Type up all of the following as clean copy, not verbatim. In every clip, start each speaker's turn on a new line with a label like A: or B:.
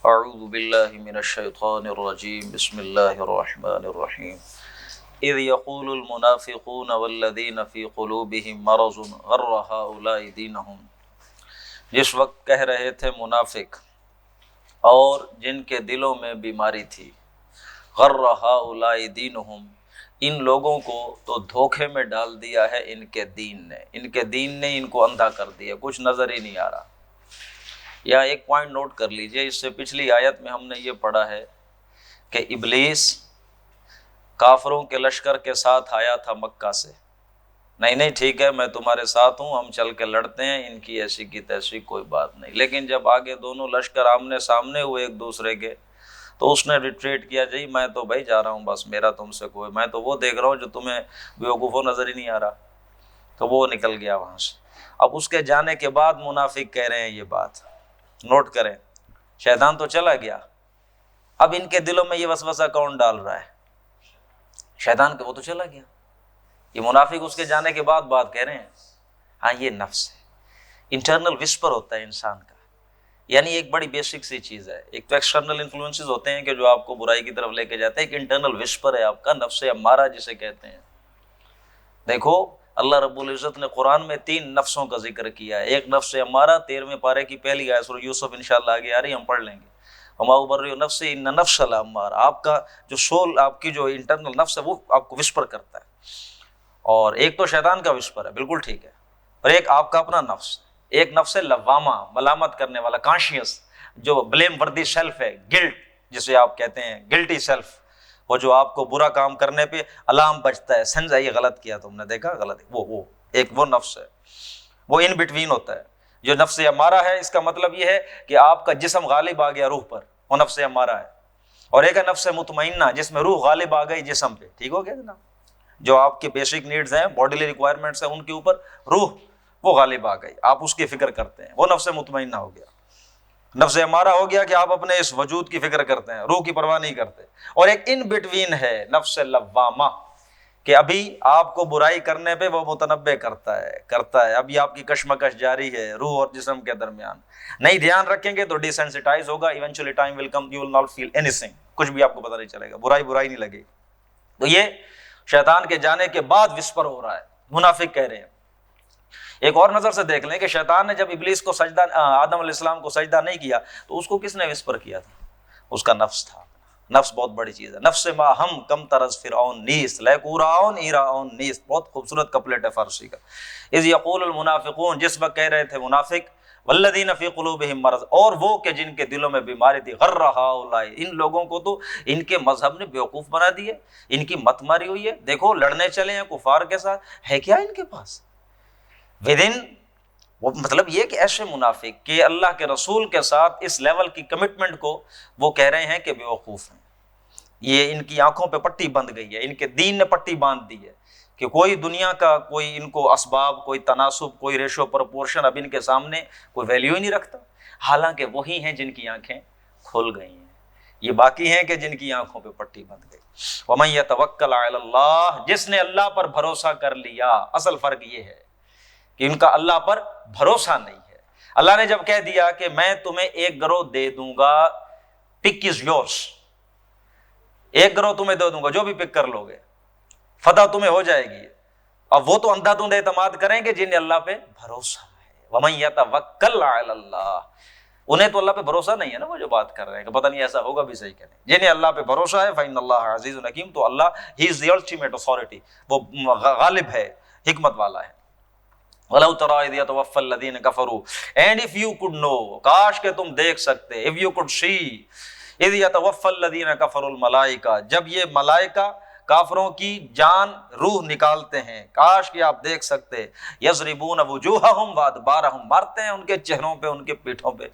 A: اعوذ باللہ من الشیطان الرجیم بسم اللہ الرحمن الرحیم اذ یقول المنافقون والذین فی قلوبہم مرض غر ہؤلاء دینہم، جس وقت کہہ رہے تھے منافق اور جن کے دلوں میں بیماری تھی، غر ہؤلاء دینہم، ان لوگوں کو تو دھوکے میں ڈال دیا ہے ان کے دین نے ان کو اندھا کر دیا، کچھ نظر ہی نہیں آ رہا۔ یا ایک پوائنٹ نوٹ کر لیجئے، اس سے پچھلی آیت میں ہم نے یہ پڑھا ہے کہ ابلیس کافروں کے لشکر کے ساتھ آیا تھا مکہ سے، نہیں ٹھیک ہے میں تمہارے ساتھ ہوں، ہم چل کے لڑتے ہیں، ان کی ایسی کی تیسی کوئی بات نہیں۔ لیکن جب آگے دونوں لشکر آمنے سامنے ہوئے ایک دوسرے کے، تو اس نے ریٹریٹ کیا، جی میں تو بھائی جا رہا ہوں، بس میرا تم سے کوئی، میں تو وہ دیکھ رہا ہوں جو تمہیں بیوقوفوں نظر ہی نہیں آ رہا، تو وہ نکل گیا وہاں سے۔ اب اس کے جانے کے بعد منافق کہہ رہے ہیں یہ بات، نوٹ کریں، شیطان تو چلا گیا، اب ان کے دلوں میں یہ وسوسہ کون ڈال رہا ہے؟ شیطان کے، وہ تو چلا گیا، یہ منافق اس کے جانے کے بعد بات کہہ رہے ہیں۔ ہاں یہ نفس ہے، انٹرنل وسپر ہوتا ہے انسان کا، یعنی ایک بڑی بیسک سی چیز ہے۔ ایک تو ایکسٹرنل انفلوئنسز ہوتے ہیں کہ جو آپ کو برائی کی طرف لے کے جاتے ہیں، ایک انٹرنل وسپر ہے آپ کا، نفس امارہ جسے کہتے ہیں۔ دیکھو اللہ رب العزت نے قرآن میں 3 نفسوں کا ذکر کیا ہے۔ ایک نفس امارہ 13ویں پارے کی پہلی آیت سورہ یوسف انشاءاللہ آگے آ رہی، ہم پڑھ لیں گے۔ وما ابرئ نفسی ان نفس لامارہ، آپ کا جو سول، آپ کی جو انٹرنل نفس ہے وہ آپ کو وسپر کرتا ہے، اور ایک تو شیطان کا وسپر ہے، بالکل ٹھیک ہے، اور ایک آپ کا اپنا نفس، ایک نفس لوامہ، ملامت کرنے والا، کانشیس، جو بلیم وردی سیلف ہے، گلٹ جسے آپ کہتے ہیں، گلٹی سیلف، وہ جو آپ کو برا کام کرنے پہ الارم بجتا ہے، سنجا یہ غلط کیا تم نے، دیکھا غلط، وہ ایک وہ نفس ہے، وہ ان بٹوین ہوتا ہے۔ جو نفس امارہ ہے، اس کا مطلب یہ ہے کہ آپ کا جسم غالب آ گیا روح پر، وہ نفس امارہ ہے، اور ایک ہے نفس مطمئنہ جس میں روح غالب آ گئی جسم پہ، ٹھیک ہو گیا جناب؟ جو آپ کے بیسک نیڈز ہیں، باڈیلی ریکوائرمنٹس ہیں، ان کے اوپر روح وہ غالب آ گئی، آپ اس کی فکر کرتے ہیں، وہ نفس مطمئنہ ہو گیا۔ نفس امارہ ہو گیا کہ آپ اپنے اس وجود کی فکر کرتے ہیں، روح کی پرواہ نہیں کرتے۔ اور ایک ان بٹوین ہے نفس لوامہ، کہ ابھی آپ کو برائی کرنے پہ وہ متنبہ کرتا ہے، ابھی آپ کی کشمکش جاری ہے روح اور جسم کے درمیان، نہیں دھیان رکھیں گے تو ڈیسینسٹائز ہوگا، eventually time will come you will not feel anything, کچھ بھی آپ کو پتہ نہیں چلے گا، برائی نہیں لگے۔ تو یہ شیطان کے جانے کے بعد وسپر ہو رہا ہے، منافق کہہ رہے ہیں۔ ایک اور نظر سے دیکھ لیں کہ شیطان نے جب ابلیس کو سجدہ، آدم علیہ السلام کو سجدہ نہیں کیا، تو اس کو کس نے وسپر کیا تھا؟ اس کا نفس تھا۔ نفس بہت بڑی چیز ہے، نفس ما ہم کم ترز فرعون نیست لیکوراون ایراون نیست، بہت خوبصورت کپلیٹ ہے فارسی کا۔ اذ یقول المنافقون، جس وقت کہہ رہے تھے منافق، والذین فی قلوبہم مرض، اور وہ کہ جن کے دلوں میں بیماری تھی، غر ہؤلاء، ان لوگوں کو تو ان کے مذہب نے بیوقوف بنا دیے، ان کی مت ماری ہوئی ہے، دیکھو لڑنے چلے ہیں کفار کے ساتھ، ہے کیا ان کے پاس ودن، وہ مطلب یہ کہ ایسے منافق کہ اللہ کے رسول کے ساتھ اس لیول کی کمٹمنٹ کو وہ کہہ رہے ہیں کہ بیوقوف ہیں، یہ ان کی آنکھوں پہ پٹی بندھ گئی ہے، ان کے دین نے پٹی باندھ دی ہے کہ کوئی دنیا کا کوئی ان کو اسباب، کوئی تناسب، کوئی ریشو پرپورشن اب ان کے سامنے کوئی ویلیو ہی نہیں رکھتا، حالانکہ وہی ہیں جن کی آنکھیں کھل گئی ہیں، یہ باقی ہیں کہ جن کی آنکھوں پہ پٹی بندھ گئی۔ وَمَن يَتَوَکَّلْ عَلَى اللَّهِ، جس نے اللہ پر بھروسہ کر لیا، اصل فرق یہ ہے کہ ان کا اللہ پر بھروسہ نہیں ہے۔ اللہ نے جب کہہ دیا کہ میں تمہیں ایک گروہ دے دوں گا، پک از یورس، ایک گروہ تمہیں دے دوں گا، جو بھی پک کر لو گے فتح تمہیں ہو جائے گی، اب وہ تو اندھا دھند اعتماد کریں گے جنہیں اللہ پہ بھروسہ ہے۔ وَمَن يَتَوَکَّلْ عَلَى اللَّهِ، انہیں تو اللہ پہ بھروسہ نہیں ہے نا، وہ جو بات کر رہے ہیں کہ پتہ نہیں ایسا ہوگا بھی صحیح کہ نہیں، جنہیں اللہ پہ بھروسہ ہے فَإِنَّ اللَّهَ عَزِيزٌ حَكِيمٌ، تو اللہ ہی از دی الٹیمیٹ اتھارٹی، وہ غالب ہے، حکمت والا ہے۔ وَلَوْ تَرَىٰ إِذْ يَتَوَفَّى الَّذِينَ كَفَرُوا، and if you could know، کاش کہ تم دیکھ سکتے، if you could see، اذ یتوفی الذین کفروا الملائکہ، جب یہ ملائکہ کافروں کی جان، روح نکالتے ہیں، کاش کہ آپ دیکھ سکتے، یضربون وجوہہم وادبارہم، مارتے ہیں ان کے چہروں پہ، ان کے پیٹھوں پہ۔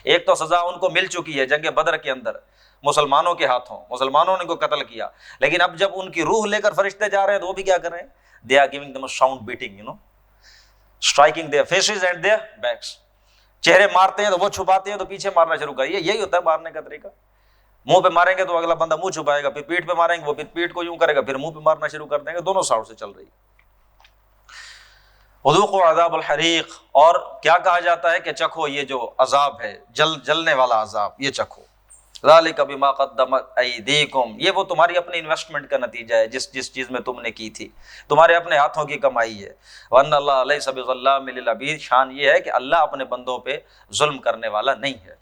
A: ایک تو سزا ان کو مل چکی ہے جنگ بدر کے اندر، مسلمانوں کے ہاتھوں، مسلمانوں نے ان کو قتل کیا، لیکن اب جب ان کی روح لے کر فرشتے جا رہے ہیں تو وہ بھی کیا کر رہے ہیں؟ they are giving them a sound beating, striking their faces and their backs، چہرے مارتے ہیں تو وہ چھپاتے ہیں تو پیچھے مارنا شروع کریے، یہی ہوتا ہے مارنے کا طریقہ۔ منہ پہ ماریں گے تو اگلا بندہ منہ چھپائے گا، پھر پیٹھ پہ ماریں گے وہ پھر پیٹھ کو یوں کرے گا، پھر منہ پہ مارنا شروع کر دیں گے، دونوں سائڈ سے چل رہی ہے۔ وذوقوا عذاب الحریق، اور کیا کہا جاتا ہے کہ چکھو یہ جو عذاب ہے، جلنے والا عذاب، یہ چکھو۔ ذالک بما قدمت ایدیکم، یہ وہ تمہاری اپنی انویسٹمنٹ کا نتیجہ ہے، جس چیز میں تم نے کی تھی، تمہارے اپنے ہاتھوں کی کمائی ہے۔ وان اللہ لیس بظلام للعبید، شان یہ ہے کہ اللہ اپنے بندوں پہ ظلم کرنے والا نہیں ہے۔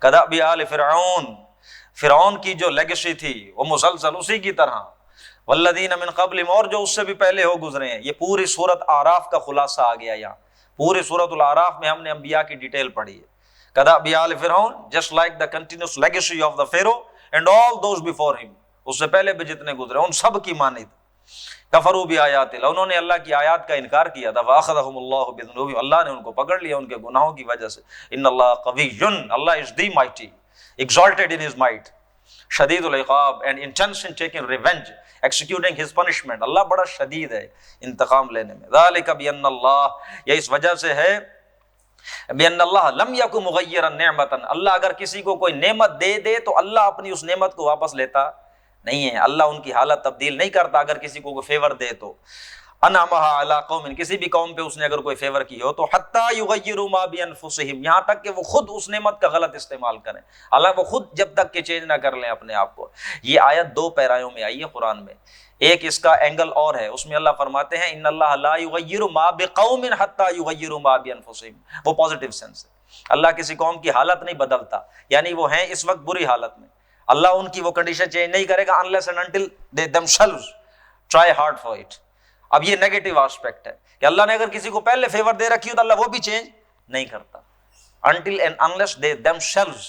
A: کدأب آل فرعون، فرعون کی جو لیگیسی تھی وہ مسلسل اسی کی طرح، والذین من قبلہم، اور جو اس سے بھی پہلے ہو گزرے ہیں۔ یہ پوری سورۃ اعراف کا خلاصہ آ گیا یہاں، پوری سورۃ الاعراف میں ہم نے انبیاء کی ڈیٹیل پڑھی ہے۔ کدأب آل فرعون، just like the continuous legacy of the pharaoh and all those before ہم، اس سے پہلے بھی جتنے گزرے ان سب کی مانند۔ کفروا بآیات اللہ، انہوں نے اللہ کی آیات کا انکار کیا تھا، فأخذہم اللہ بذنوبہم، اللہ نے ان کو پکڑ لیا ان کے گناہوں کی وجہ سے۔ ان اللہ قوی، اللہ از دی mighty, exalted in his might، شدید العقاب and intense in taking revenge، executing his punishment، اللہ بڑا شدید ہے انتقام لینے میں۔ ذالک بأن اللہ، یہ اس وجہ سے ہے، بأن اللہ لم یک مغیرا نعمتا، اللہ اگر کسی کو کوئی نعمت دے دے تو اللہ اپنی اس نعمت کو واپس لیتا نہیں ہے، اللہ ان کی حالت تبدیل نہیں کرتا اگر کسی کو کوئی فیور دے تو۔ انعمها علی قوم، کسی بھی قوم پہ اس نے اگر کوئی فیور کی ہو تو حتی یغیروا ما بانفسہم، یہاں تک کہ وہ خود اس نعمت کا غلط استعمال کریں، اللہ وہ خود جب تک کہ چینج نہ کر لیں اپنے آپ کو۔ یہ آیت دو پیرایوں میں آئی ہے قرآن میں، ایک اس کا اینگل اور ہے، اس میں اللہ فرماتے ہیں ان اللہ لا یغیر ما بقوم حتی یغیروا ما بانفسہم، وہ پازیٹیو سینس ہے، اللہ کسی قوم کی حالت نہیں بدلتا، یعنی وہ ہیں اس وقت بری حالت میں، اللہ ان کی وہ کنڈیشن چینج نہیں کرے گا unless and until they themselves try hard for it۔ اب یہ نیگیٹو آسپیکٹ ہے کہ اللہ نے اگر کسی کو پہلے فیور دے رکھی ہو تو اللہ وہ بھی چینج نہیں کرتا until and unless they themselves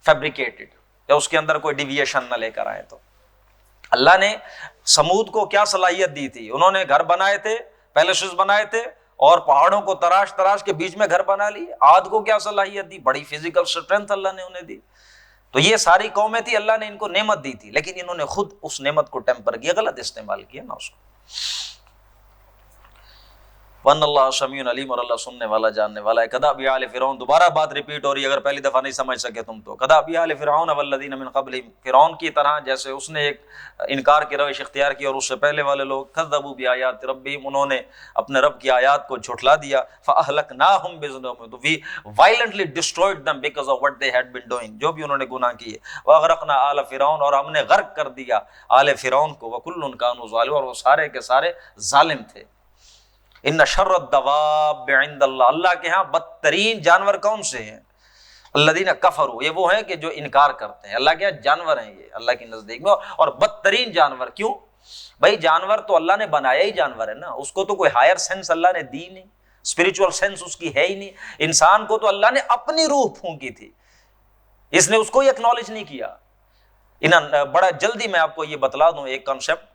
A: fabricated، یا اس کے اندر کوئی ڈیویشن نہ لے کر آئے۔ تو اللہ نے سمود کو کیا صلاحیت دی تھی، انہوں نے گھر بنائے تھے، پیلسز بنائے تھے، اور پہاڑوں کو تراش تراش کے بیچ میں گھر بنا لیے۔ عاد کو کیا صلاحیت دی، بڑی فزیکل اسٹرینتھ اللہ نے انہیں دی۔ تو یہ ساری قومیں تھی، اللہ نے ان کو نعمت دی تھی، لیکن انہوں نے خود اس نعمت کو ٹیمپر کیا، غلط استعمال کیا نا اس کو۔ وَأَنَّ اللَّهَ سَمِيعٌ عَلِيمٌ، اور اللہ سننے والا جاننے والا ہے۔ کدأب آل فرعون، دوبارہ بات ریپیٹ ہو رہی ہے، اگر پہلی دفعہ نہیں سمجھ سکے تم تو۔ کدأب آل فرعون والذین من قبلہم، فرعون کی طرح جیسے اس نے ایک انکار کی روش اختیار کی، اور اس سے پہلے والے لوگ کذبوا بآیات ربہم، انہوں نے اپنے رب کی آیات کو جھٹلا دیا۔ فأہلکناہم بذنوبہم، we violently destroyed them because of what they had been doing، جو بھی انہوں نے گناہ کیے۔ واغرقنا آل فرعون، اور ہم نے غرق کر دیا آل فرعون کو۔ وکل کانوا ظالمین، اور وہ سارے کے سارے ظالم تھے۔ ان شر الدواب عند اللہ، اللہ کے ہاں بدترین جانور کون سے ہیں؟ الذین کفروا، یہ وہ ہیں کہ جو انکار کرتے ہیں، اللہ کے ہاں جانور ہیں یہ اللہ کی نزدیک میں، اور بدترین جانور کیوں؟ بھائی جانور تو اللہ نے بنایا ہی جانور ہے نا، اس کو تو کوئی ہائر سینس اللہ نے دی نہیں، اسپرچول سینس اس کی ہے ہی نہیں۔ انسان کو تو اللہ نے اپنی روح پھونکی تھی، اس نے اس کو ایکنالج نہیں کیا۔ بڑا جلدی میں آپ کو یہ بتلا دوں ایک کنسپٹ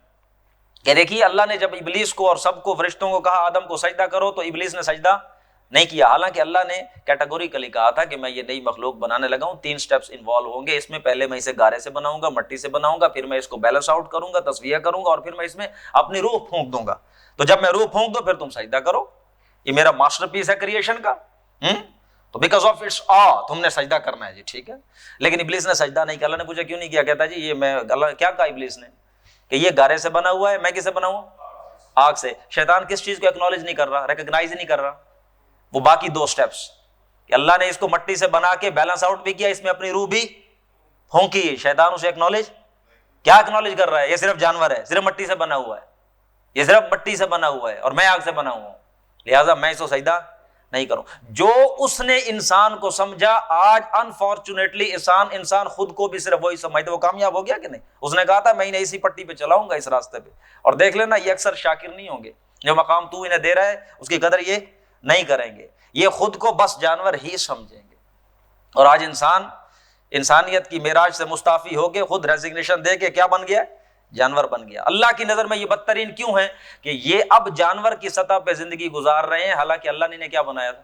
A: کہ دیکھیے، اللہ نے جب ابلیس کو اور سب کو فرشتوں کو کہا آدم کو سجدہ کرو تو ابلیس نے سجدہ نہیں کیا، حالانکہ اللہ نے کیٹیگوریکلی کہا تھا کہ میں یہ نئی مخلوق بنانے لگا ہوں، 3 سٹیپس انوالو ہوں گے اس میں، پہلے میں اسے گارے سے بناؤں گا، مٹی سے بناؤں گا، پھر میں اس کو بیلنس آؤٹ کروں گا، تصفیہ کروں گا، اور پھر میں اس میں اپنی روح پھونک دوں گا۔ تو جب میں روح پھونک دوں پھر تم سجدہ کرو، یہ میرا ماسٹر پیس ہے کریشن کا، تو بیکاز آف اٹس تم نے سجدہ کرنا ہے جی، ٹھیک ہے۔ لیکن ابلیس نے سجدہ نہیں کیا۔ اللہ نے پوچھا کیوں نہیں کیا؟ کہتا جی یہ میں، اللہ کیا کہا ابلیس نے کہ یہ گارے سے بنا ہوا ہے، میں کس سے بنا ہوں؟ آگ سے۔ شیطان کس چیز کو ایکنالج نہیں کر رہا، ریکگنائز نہیں کر رہا، وہ باقی 2 سٹیپس کہ اللہ نے اس کو مٹی سے بنا کے بیلنس آؤٹ بھی کیا، اس میں اپنی روح بھی پھونکی، شیطان اسے ایکنالج کیا ایکنالج کر رہا ہے؟ یہ صرف جانور ہے، صرف مٹی سے بنا ہوا ہے، یہ صرف مٹی سے بنا ہوا ہے، اور میں آگ سے بنا ہوا ہوں، لہٰذا میں اس کو سجدہ نہیں کروں۔ جو اس نے انسان کو سمجھا، آج انفارچونیٹلی انسان خود کو بھی صرف وہی سمجھتا، وہ کامیاب ہو گیا کہ نہیں؟ اس نے کہا تھا میں انہیں اسی پٹی پہ چلاؤں گا، اس راستے پہ، اور دیکھ لینا یہ اکثر شاکر نہیں ہوں گے، جو مقام تو انہیں دے رہا ہے اس کی قدر یہ نہیں کریں گے، یہ خود کو بس جانور ہی سمجھیں گے۔ اور آج انسانیت کی معراج سے مستعفی ہو کے خود ریزگنیشن دے کے کیا بن گیا؟ جانور بن گیا۔ اللہ کی نظر میں یہ بدترین کیوں ہے کہ یہ اب جانور کی سطح پہ زندگی گزار رہے ہیں، حالانکہ اللہ نے انہیں کیا بنایا تھا؟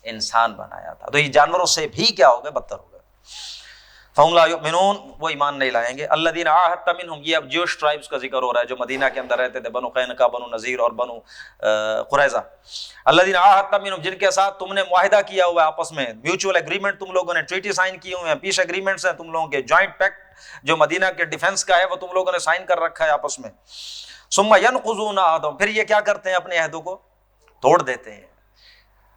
A: انسان بنایا تھا۔ تو یہ جانوروں سے بھی کیا ہو گئے؟ بدتر ہو گئے۔ فَهُمْ لَا يُؤْمِنُونَ، وہ ایمان نہیں لائیں گے۔ الَّذِينَ عَاهَدتَّ مِنْهُمْ، یہ اب جوش ٹرائبس کا ذکر ہو رہا ہے جو مدینہ کے اندر رہتے تھے، بنو قینقاع، بنو نذیر اور بنو قریظہ۔ الَّذِينَ عَاهَدتَّ مِنْهُمْ، جن کے ساتھ تم نے معاہدہ کیا ہوا ہے آپس میں، میوچول ایگریمنٹ تم لوگوں نے، ٹریٹی سائن کیے ہوئے ہیں، پیس ایگریمنٹس ہیں تم لوگوں کے، جوائنٹ پیکٹ جو مدینہ کے ڈیفنس کا ہے وہ تم لوگوں نے سائن کر رکھا ہے آپس میں۔ ثُمَّ يَنْقُضُونَ عَهْدَهُمْ، پھر یہ کیا کرتے ہیں؟ اپنے عہدوں کو توڑ دیتے ہیں.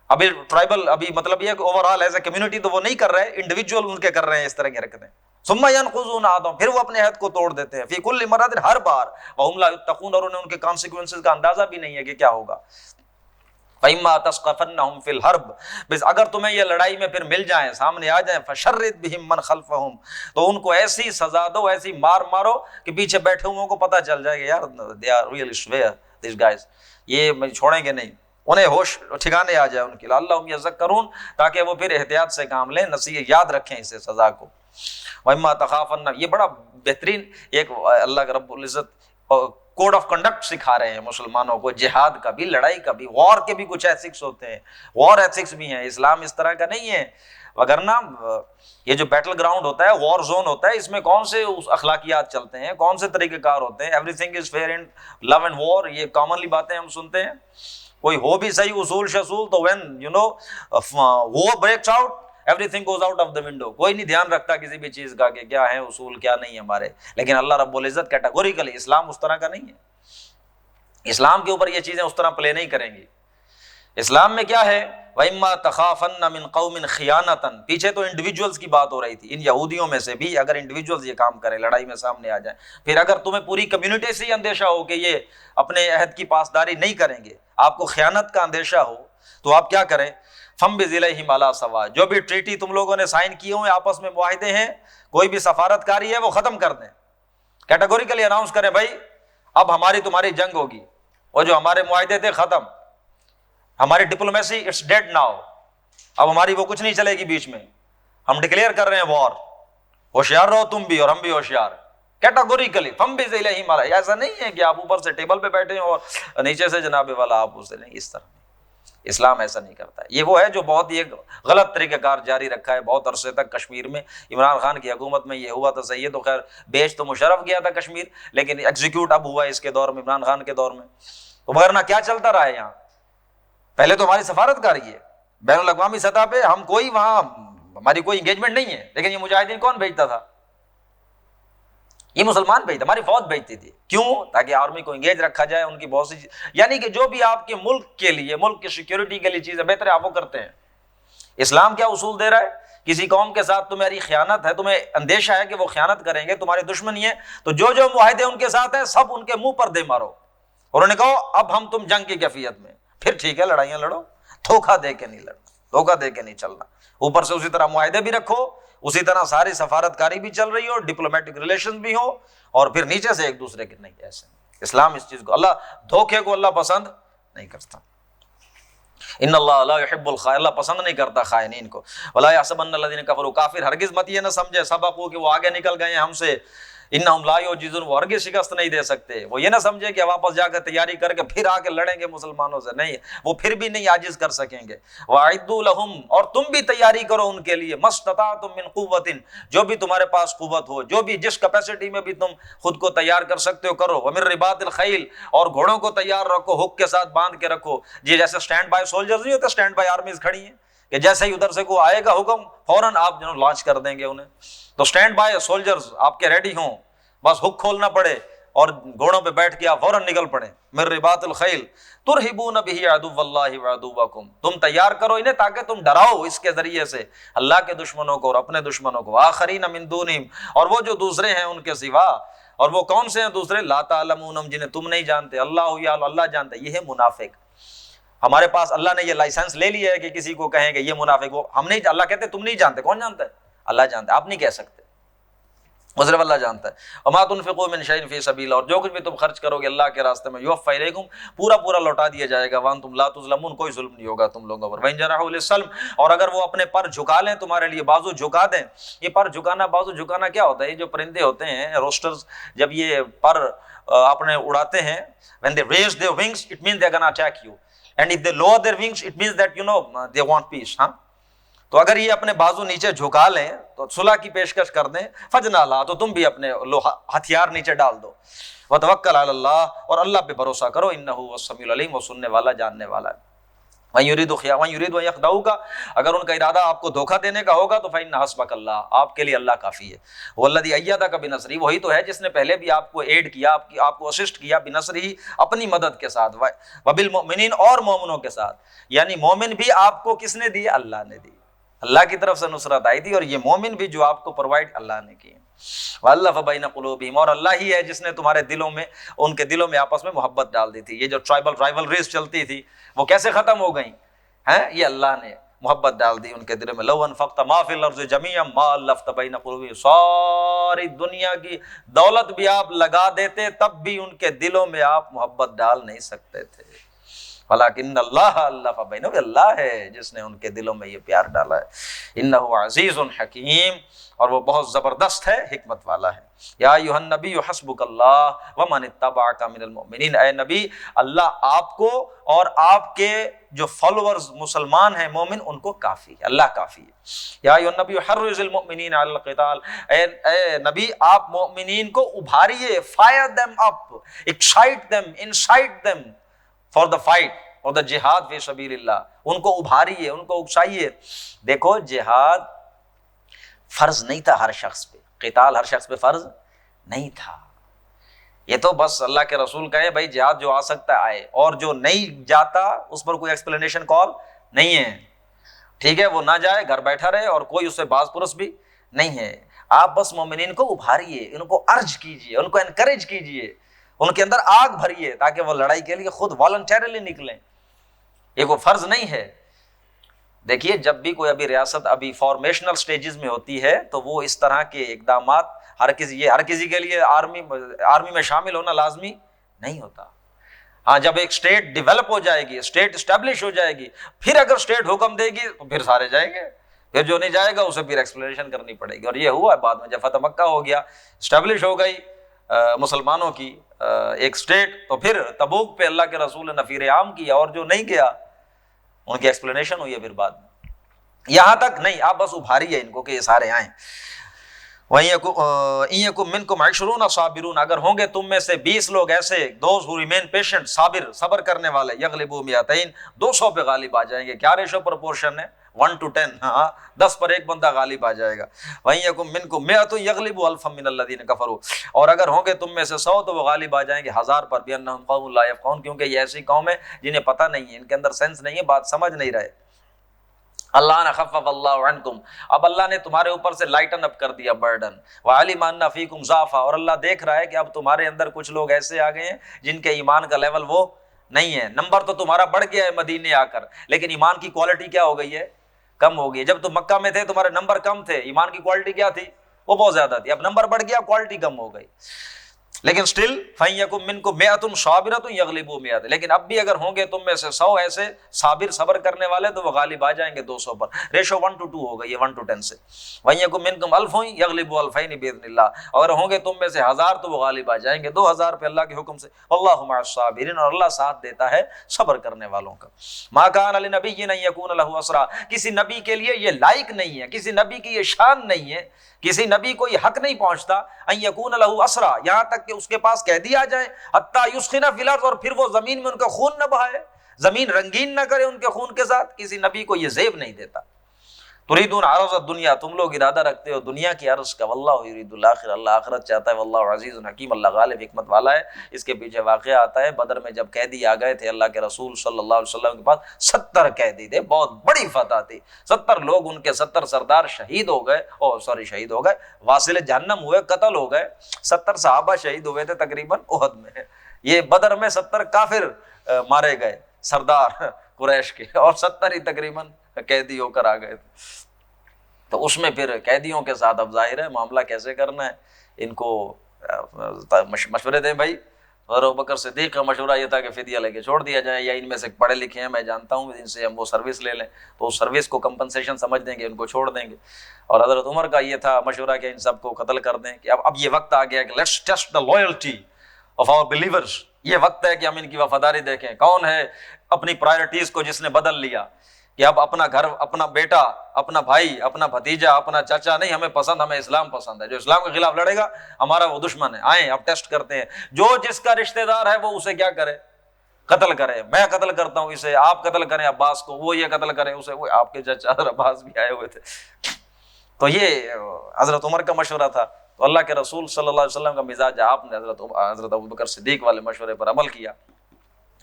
A: ابھی ٹرائبل ابھی مطلب یہ کہ over all as a community تو وہ نہیں کر رہے, انڈیویجول ان کے کر رہے ہیں اس طرح کی حرکتیں. ثم ينقضون عہدهم, پھر وہ اپنے عہد کو توڑ دیتے ہیں, فی کل مرۃ, ہر بار, وهم لا يتقون, اور انہیں ان کے کانسیکوینسز کا اندازہ بھی نہیں ہے کہ کیا ہوگا. فَإِمَّا تَثْقَفَنَّهُمْ فِي الْحَرْبِ, بس اگر تمہیں یہ لڑائی میں پھر مل جائیں, سامنے آ جائیں, فَشَرِّدْ بِهِمْ مَنْ خَلْفَهُمْ, تو ان کو ایسی سزا دو, ایسی مار مارو کہ پیچھے بیٹھے ہوئوں کو پتہ چل جائے کہ یار they are really swear these guys, یہ چھوڑیں گے نہیں, انہیں ہوش ٹھکانے آ جائے ان کی, لعلہم یذکرون, تاکہ وہ پھر احتیاط سے کام لیں, نصیحت یاد رکھیں اسے سزا کو. وَإِمَّا تَخَافَنَّ, یہ بڑا بہترین ایک اللہ کا رب العزت کوڈ آف کنڈکٹ سکھا رہے ہیں مسلمانوں کو, جہاد کا بھی, لڑائی کا بھی, وار کے بھی کچھ ایتھکس ہوتے ہیں, وار ایتھکس بھی ہیں. اسلام اس طرح کا نہیں ہے, وگرنہ یہ جو بیٹل گراؤنڈ ہوتا ہے, وار زون ہوتا ہے, اس میں کون سے اخلاقیات چلتے ہیں, کون سے طریقہ کار ہوتے ہیں. Everything is fair in love and war, یہ کامنلی باتیں ہم سنتے ہیں. کوئی ہو بھی صحیح اصول شصول, تو when you know war breaks out, everything goes out of the window. کوئی نہیں دھیان رکھتا کسی بھی چیز کا کہ کیا ہے اصول کیا نہیں ہے ہمارے. لیکن اللہ رب العزت کیٹیگوریکلی, اسلام اس طرح کا نہیں ہے, اسلام کے اوپر یہ چیزیں اس طرح پلے نہیں کریں گی. اسلام میں کیا ہے, وَإِمَّا تَخَافَنَّ مِن قَوْمٍ خِيَانَةً, پیچھے تو انڈیویجولز کی بات ہو رہی تھی, ان یہودیوں میں سے بھی اگر انڈیویجولز یہ کام کریں, لڑائی میں سامنے آ جائیں, پھر اگر تمہیں پوری کمیونٹی سے یہ اندیشہ ہو کہ یہ اپنے عہد کی پاسداری نہیں کریں گے, آپ کو خیانت کا اندیشہ ہو, تو آپ کیا کریں, فَمْبِذْ إِلَيْهِمْ عَلَىٰ سَوَاءٍ, جو بھی ٹریٹی تم لوگوں نے سائن کیے ہوئے, آپس میں معاہدے ہیں, کوئی بھی سفارتکاری ہے, وہ ختم کر دیں. کیٹیگوریکلی اناؤنس کریں, بھائی اب ہماری تمہاری جنگ ہوگی, وہ جو ہمارے معاہدے تھے ختم, ہماری ڈپلومیسی اٹس ڈیڈ ناؤ, اب ہماری وہ کچھ نہیں چلے گی بیچ میں, ہم ڈکلیئر کر رہے ہیں وار. ہوشیار رہو تم بھی اور ہم بھی ہوشیار, کیٹیگوریکلی. فَمْبِذْ إِلَيْهِمْ عَلَىٰ, ایسا نہیں ہے کہ آپ اوپر سے ٹیبل پہ بیٹھے ہیں اور نیچے سے جناب والا آپ اسے نہیں, اس طرح اسلام ایسا نہیں کرتا ہے. یہ وہ ہے جو بہت ہی ایک غلط طریقہ کار جاری رکھا ہے بہت عرصے تک کشمیر میں. عمران خان کی حکومت میں یہ ہوا تو صحیح ہے, تو خیر بیچ تو مشرف گیا تھا کشمیر, لیکن ایگزیکیوٹ اب ہوا ہے اس کے دور میں, عمران خان کے دور میں. تو ورنہ کیا چلتا رہا ہے یہاں, پہلے تو ہماری سفارتکاری ہے بین الاقوامی سطح پہ, ہم کوئی وہاں ہماری کوئی انگیجمنٹ نہیں ہے, لیکن یہ مجاہدین کون بھیجتا تھا, یہ مسلمان بھیجتے, ہماری فوج بھیجتی تھی. کیوں؟ تاکہ آرمی کو انگیج رکھا جائے, ان کی بہت سی یعنی کہ جو بھی آپ کے ملک کے لیے, ملک کی سیکیورٹی کے لیے چیزیں بہتر ہے آپ وہ کرتے ہیں. اسلام کیا اصول دے رہا ہے, کسی قوم کے ساتھ تمہاری خیانت ہے, تمہیں اندیشہ ہے کہ وہ خیانت کریں گے, تمہاری دشمنی ہے, تو جو جو معاہدے ان کے ساتھ ہیں سب ان کے منہ پر دے مارو. انہوں نے کہا اب ہم تم جنگ کی کیفیت میں, پھر ٹھیک ہے لڑائیاں لڑو, دھوکہ دے کے نہیں لڑنا, دھوکہ دے کے نہیں چلنا. اوپر سے اسی طرح معاہدے بھی رکھو, اسی طرح ساری سفارتکاری بھی چل رہی ہو, ڈپلومیٹک ریلیشن بھی ہو, اور پھر نیچے سے ایک دوسرے کے نہیں. ایسے اسلام اس چیز کو, اللہ دھوکے کو اللہ پسند نہیں کرتا. ان اللہ لا يحب الخائن, اللہ پسند نہیں کرتا خائنین کو. ولا يحسبن الذين كفروا, کافر ہرگز مت یہ نہ سمجھے, سبقوا کہ وہ آگے نکل گئے ہیں ہم سے, انہم لا یعجزون, وہ ہرگز شکست نہیں دے سکتے. وہ یہ نہ سمجھے کہ واپس جا کر تیاری کر کے پھر آ کے لڑیں گے مسلمانوں سے, نہیں, وہ پھر بھی نہیں عاجز کر سکیں گے. وَأَعِدُّوا لَهُمْ, اور تم بھی تیاری کرو ان کے لیے, مَسْتَطَعْتُم مِّن قُوَّةٍ, جو بھی تمہارے پاس قوت ہو, جو بھی جس کیپیسٹی میں بھی تم خود کو تیار کر سکتے ہو کرو. وَمِن رِبَاطِ الْخَيْلِ, اور گھوڑوں کو تیار رکھو, ہک کے ساتھ باندھ کے رکھو. یہ جیسے اسٹینڈ بائی سولجرز نہیں ہوتے, اسٹینڈ بائی آرمیز کھڑی ہیں, کہ جیسے ہی ادھر سے کوئی آئے گا حکم فوراً آپ لانچ کر دیں گے انہیں. تو اسٹینڈ بائی سولجرز آپ کے ریڈی ہوں, بس ہک کھولنا پڑے اور گھوڑوں پہ بیٹھ کے آپ فوراً نکل پڑے. من رباط الخیل ترہبون بہ عدو اللہ وعدوکم, تم تیار کرو انہیں تاکہ تم ڈراؤ اس کے ذریعے سے اللہ کے دشمنوں کو اور اپنے دشمنوں کو. آخرین من دونہم, اور وہ جو دوسرے ہیں ان کے سوا, اور وہ کون سے ہیں دوسرے, لا تعلمونہم, جنہیں تم نہیں جانتے, اللہ یعلم, اللہ جانتا ہے. یہ ہے منافق. ہمارے پاس اللہ نے یہ لائسنس لے لیا ہے کہ کسی کو کہیں کہ یہ منافق, وہ ہم نہیں, اللہ کہتے تم نہیں جانتے, کون جانتا ہے, اللہ جانتا ہے, آپ نہیں کہہ سکتے, وہ صرف اللہ جانتا ہے. وما تنفقوا من شيء في سبيل اللہ, اور جو کچھ بھی تم خرچ کرو گے اللہ کے راستے میں, يوفى اليكم, پورا پورا لوٹا دیا جائے گا. وانتم لا تظلمون, کوئی ظلم نہیں ہوگا تم لوگوں پر. وان جنحوا للسلم, اور اگر وہ اپنے پر جھکا لیں تمہارے لیے, بازو جھکا دیں. یہ پر جھکانا, بازو جھکانا کیا ہوتا ہے, یہ جو پرندے ہوتے ہیں روسٹرز, جب یہ پر اپنے اڑاتے ہیں, when they raise their wings it means they're gonna attack you, and if they lower their wings it means that you know they want peace. ہاں, تو اگر یہ اپنے بازو نیچے جھکا لیں تو صلح کی پیشکش کر دیں, فجنا لا, تو تم بھی اپنے ہتھیار نیچے ڈال دو. وتوکل علی اللہ, اور اللہ پہ بھروسہ کرو, انہ هو السمیع العلیم, وہ سننے والا جاننے والا ہے. وَإِن يُرِيدُوا أَن يَخْدَعُوكَ، اگر ان کا ارادہ آپ کو دھوکہ دینے کا ہوگا تو فَإِنَّ حَسْبَكَ اللَّهُ، آپ کے لیے اللہ کافی ہے. وَالَّذِي أَيَّدَكَ بِنَصْرِهِ، وہی تو ہے جس نے پہلے بھی آپ کو ایڈ کیا، آپ کو اسسٹ کیا بِنَصْرِهِ، اپنی مدد کے ساتھ، وَبِالْمُؤْمِنِينَ، اور مومنوں کے ساتھ. یعنی مومن بھی آپ کو کس نے دی؟ اللہ نے دی، اللہ کی طرف سے نصرت آئی تھی، اور یہ مومن بھی جو آپ کو پرووائڈ اللہ نے کی. وَأَلَّفَ بَيْنَ قُلُوبِهِمْ، اور اللہ ہی ہے جس نے تمہارے دلوں میں، ان کے دلوں میں آپس میں محبت ڈال دی تھی. یہ جو ٹرائبل رائیولریز چلتی تھی وہ کیسے ختم ہو گئیں ہیں؟ یہ اللہ نے محبت ڈال دی ان کے دلوں میں. لَوْ أَنفَقْتَ مَا فِي الْأَرْضِ جَمِيعًا مَا أَلَّفْتَ بَيْنَ قُلُوبِهِمْ، ساری دنیا کی دولت بھی آپ لگا دیتے تب بھی ان کے دلوں میں آپ محبت ڈال نہیں سکتے تھے. وَلَٰكِنَّ اللَّهَ أَلَّفَ بَيْنَهُمْ، اللہ ہے جس نے ان کے دلوں میں یہ پیار ڈالا ہے. إِنَّهُ عَزِيزٌ حَكِيمٌ، اور وہ بہت زبردست ہے، حکمت والا ہے. یا ایھا النبی حسبک اللہ ومن اتبعک من المؤمنین، اے نبی اللہ آپ کو اور آپ کے جو فالوورز مسلمان ہیں مومن ان کو کافی ہے، اللہ کافی ہے. یا ایھا النبی حرض المؤمنین علی القتال، اے نبی آپ مومنین کو ابھاریے، fire them up, excite them, incite them for the fight اور دا جہاد فی سبیل اللہ، ان کو ابھاریے، ان کو اکسائیے. دیکھو جہاد فرض نہیں تھا ہر شخص پہ، قتال ہر شخص پہ فرض نہیں تھا. یہ تو بس اللہ کے رسول کہے بھائی جہاد جو آ سکتا ہے آئے، اور جو نہیں جاتا اس پر کوئی ایکسپلینیشن کال نہیں ہے. ٹھیک ہے، وہ نہ جائے، گھر بیٹھا رہے، اور کوئی اس سے باز پرس بھی نہیں ہے. آپ بس مومنین کو ابھاریے، ان کو ارج کیجیے، ان کو انکریج کیجیے، ان کے اندر آگ بھریے تاکہ وہ لڑائی کے لیے خود والنٹیرلی نکلیں. یہ کوئی فرض نہیں ہے. دیکھیے جب بھی کوئی ابھی ریاست ابھی فارمیشنل سٹیجز میں ہوتی ہے تو وہ اس طرح کے اقدامات ہر کسی کے لیے آرمی میں شامل ہونا لازمی نہیں ہوتا. ہاں جب ایک سٹیٹ ڈیولپ ہو جائے گی، سٹیٹ اسٹیبلش ہو جائے گی، پھر اگر سٹیٹ حکم دے گی تو پھر سارے جائیں گے، پھر جو نہیں جائے گا اسے پھر ایکسپلینیشن کرنی پڑے گی. اور یہ ہوا بعد میں جب فتح مکہ ہو گیا، اسٹیبلش ہو گئی مسلمانوں کی ایک سٹیٹ، تو پھر تبوک پہ اللہ کے رسول نے نفیر عام کیا، اور جو نہیں گیا ان کی ایکسپلینیشن ہوئی ہے پھر بعد میں. یہاں تک نہیں، آپ بس ابھاریے ان کو کہ یہ سارے آئیں. وَإِن يَكُن مِّنكُمْ 20 صَابِرُونَ، اگر ہوں گے تم میں سے 20 لوگ ایسے، دوز who remain patient، صبر کرنے والے، يَغْلِبُوا 200، 200 پہ غالب آ جائیں گے. کیا ریشو پرپورشن ہے؟ 1 to 10، ہاں 10 پر ایک بندہ غالب آ جائے گا. وَإِن يَكُن مِّنكُم 100 يَغْلِبُوا أَلْفًا مِّنَ الَّذِينَ كَفَرُوا، اور اگر ہوں گے تم میں سے 100 تو وہ غالب آ جائیں گے 1000 پر. بِأَنَّهُمْ قَوْمٌ لَا يَفْقَهُونَ، کیونکہ یہ ایسی قوم ہے جنہیں پتہ نہیں ہے، ان کے اندر سینس نہیں ہے، بات سمجھ نہیں رہے. اللہ نے خفف اللہ عنکم، اب اللہ نے تمہارے اوپر سے لائٹن اپ کر دیا برڈن. وعلم ان فیکم ضعفا، اور اللہ دیکھ رہا ہے کہ اب تمہارے اندر کچھ لوگ ایسے آ گئے ہیں جن کے ایمان کا لیول وہ نہیں ہے. نمبر تو تمہارا بڑھ گیا ہے مدینے آ کر، لیکن ایمان کی کوالٹی کیا ہو گئی ہے؟ کم ہو گئی ہے. جب تم مکہ میں تھے تمہارے نمبر کم تھے، ایمان کی کوالٹی کیا تھی؟ وہ بہت زیادہ تھی. اب نمبر بڑھ گیا، کوالٹی کم ہو گئی. لیکن سٹل فَإِن يَكُن مِّنكُم 100 صَابِرَةٌ يَغْلِبُوا 100، لیکن اب بھی اگر ہوں گے تم میں سے 100 ایسے صبر کرنے والے تو وہ غالب آ جائیں گے 200 پر. ریشو 1 to 2 ہو گئی ہے، 1 to 10 سے. وَإِن يَكُن مِّنكُمْ 1000 يَغْلِبُوا 2000 بِإِذْنِ اللَّهِ، اگر ہوں گے تم میں سے 1000 تو وہ غالب آ جائیں گے 2000 پہ اللہ کے حکم سے. وَاللَّهُ مَعَ الصَّابِرِينَ، اور اللہ ساتھ دیتا ہے صبر کرنے والوں کا. مَا كَانَ لِنَبِيٍّ أَن يَكُونَ لَهُ أَسْرَىٰ، کسی نبی کے لیے یہ لائق نہیں ہے، کسی نبی کی یہ شان نہیں ہے، کسی نبی کو یہ حق نہیں پہنچتا ان یکون له اسرا، یہاں تک کہ اس کے پاس قیدی آ جائیں، حتی یسخن فی الارض، اور پھر وہ زمین میں ان کا خون نہ بہائے، زمین رنگین نہ کرے ان کے خون کے ساتھ. کسی نبی کو یہ زیب نہیں دیتا. تریدون عرض الدنیا، تم لوگ ارادہ رکھتے ہو دنیا کی عرض کا. واللہ یرید الاخرہ، اللہ آخرت چاہتا ہے. واللہ عزیز حکیم، اللہ غالب حکمت والا ہے. اس کے پیچھے واقعہ آتا ہے بدر میں جب قیدی آ گئے تھے اللہ کے رسول صلی اللہ علیہ وسلم کے پاس، 70 قیدی تھے، بہت بڑی فتح تھی. 70 لوگ ان کے 70 سردار شہید ہو گئے، شہید ہو گئے، واصل جہنم ہوئے، قتل ہو گئے. 70 صحابہ شہید ہوئے تھے تقریباً احد میں. یہ بدر میں 70 کافر مارے گئے سردار قریش کے، اور 70 ہی تقریباً قیدی ہو کر آ گئے تھے. تو اس میں پھر قیدیوں کے ساتھ اب ظاہر ہے معاملہ کیسے کرنا ہے. ان کو مشورے دیں بھائی. اور ابوبکر صدیق کا مشورہ یہ تھا کہ فدیہ لے کے چھوڑ دیا جائے، یا ان میں سے پڑھے لکھے ہیں میں جانتا ہوں ان سے ہم وہ سروس لے لیں، تو اس سروس کو کمپنسیشن سمجھ دیں گے، ان کو چھوڑ دیں گے. اور حضرت عمر کا یہ تھا مشورہ کہ ان سب کو قتل کر دیں، کہ اب یہ وقت آ گیا کہ let's test the loyalty of our believers. یہ وقت ہے کہ ہم ان کی وفاداری دیکھیں. کون ہے اپنی پرائرٹیز کو جس نے بدل لیا کہ اب اپنا گھر، اپنا بیٹا، اپنا بھائی، اپنا بھتیجا، اپنا چاچا نہیں ہمیں پسند، ہمیں اسلام پسند ہے. جو اسلام کے خلاف لڑے گا ہمارا وہ دشمن ہے. آئیں اب ٹیسٹ کرتے ہیں، جو جس کا رشتہ دار ہے وہ اسے کیا کرے، قتل کرے، میں قتل کرتا ہوں اسے، آپ قتل کریں عباس کو، وہ یہ قتل کرے اسے، وہ آپ کے چچا عباس بھی آئے ہوئے تھے۔ تو یہ حضرت عمر کا مشورہ تھا۔ تو اللہ کے رسول صلی اللہ علیہ وسلم کا مزاج، آپ نے حضرت ابوبکر صدیق والے مشورے پر عمل کیا،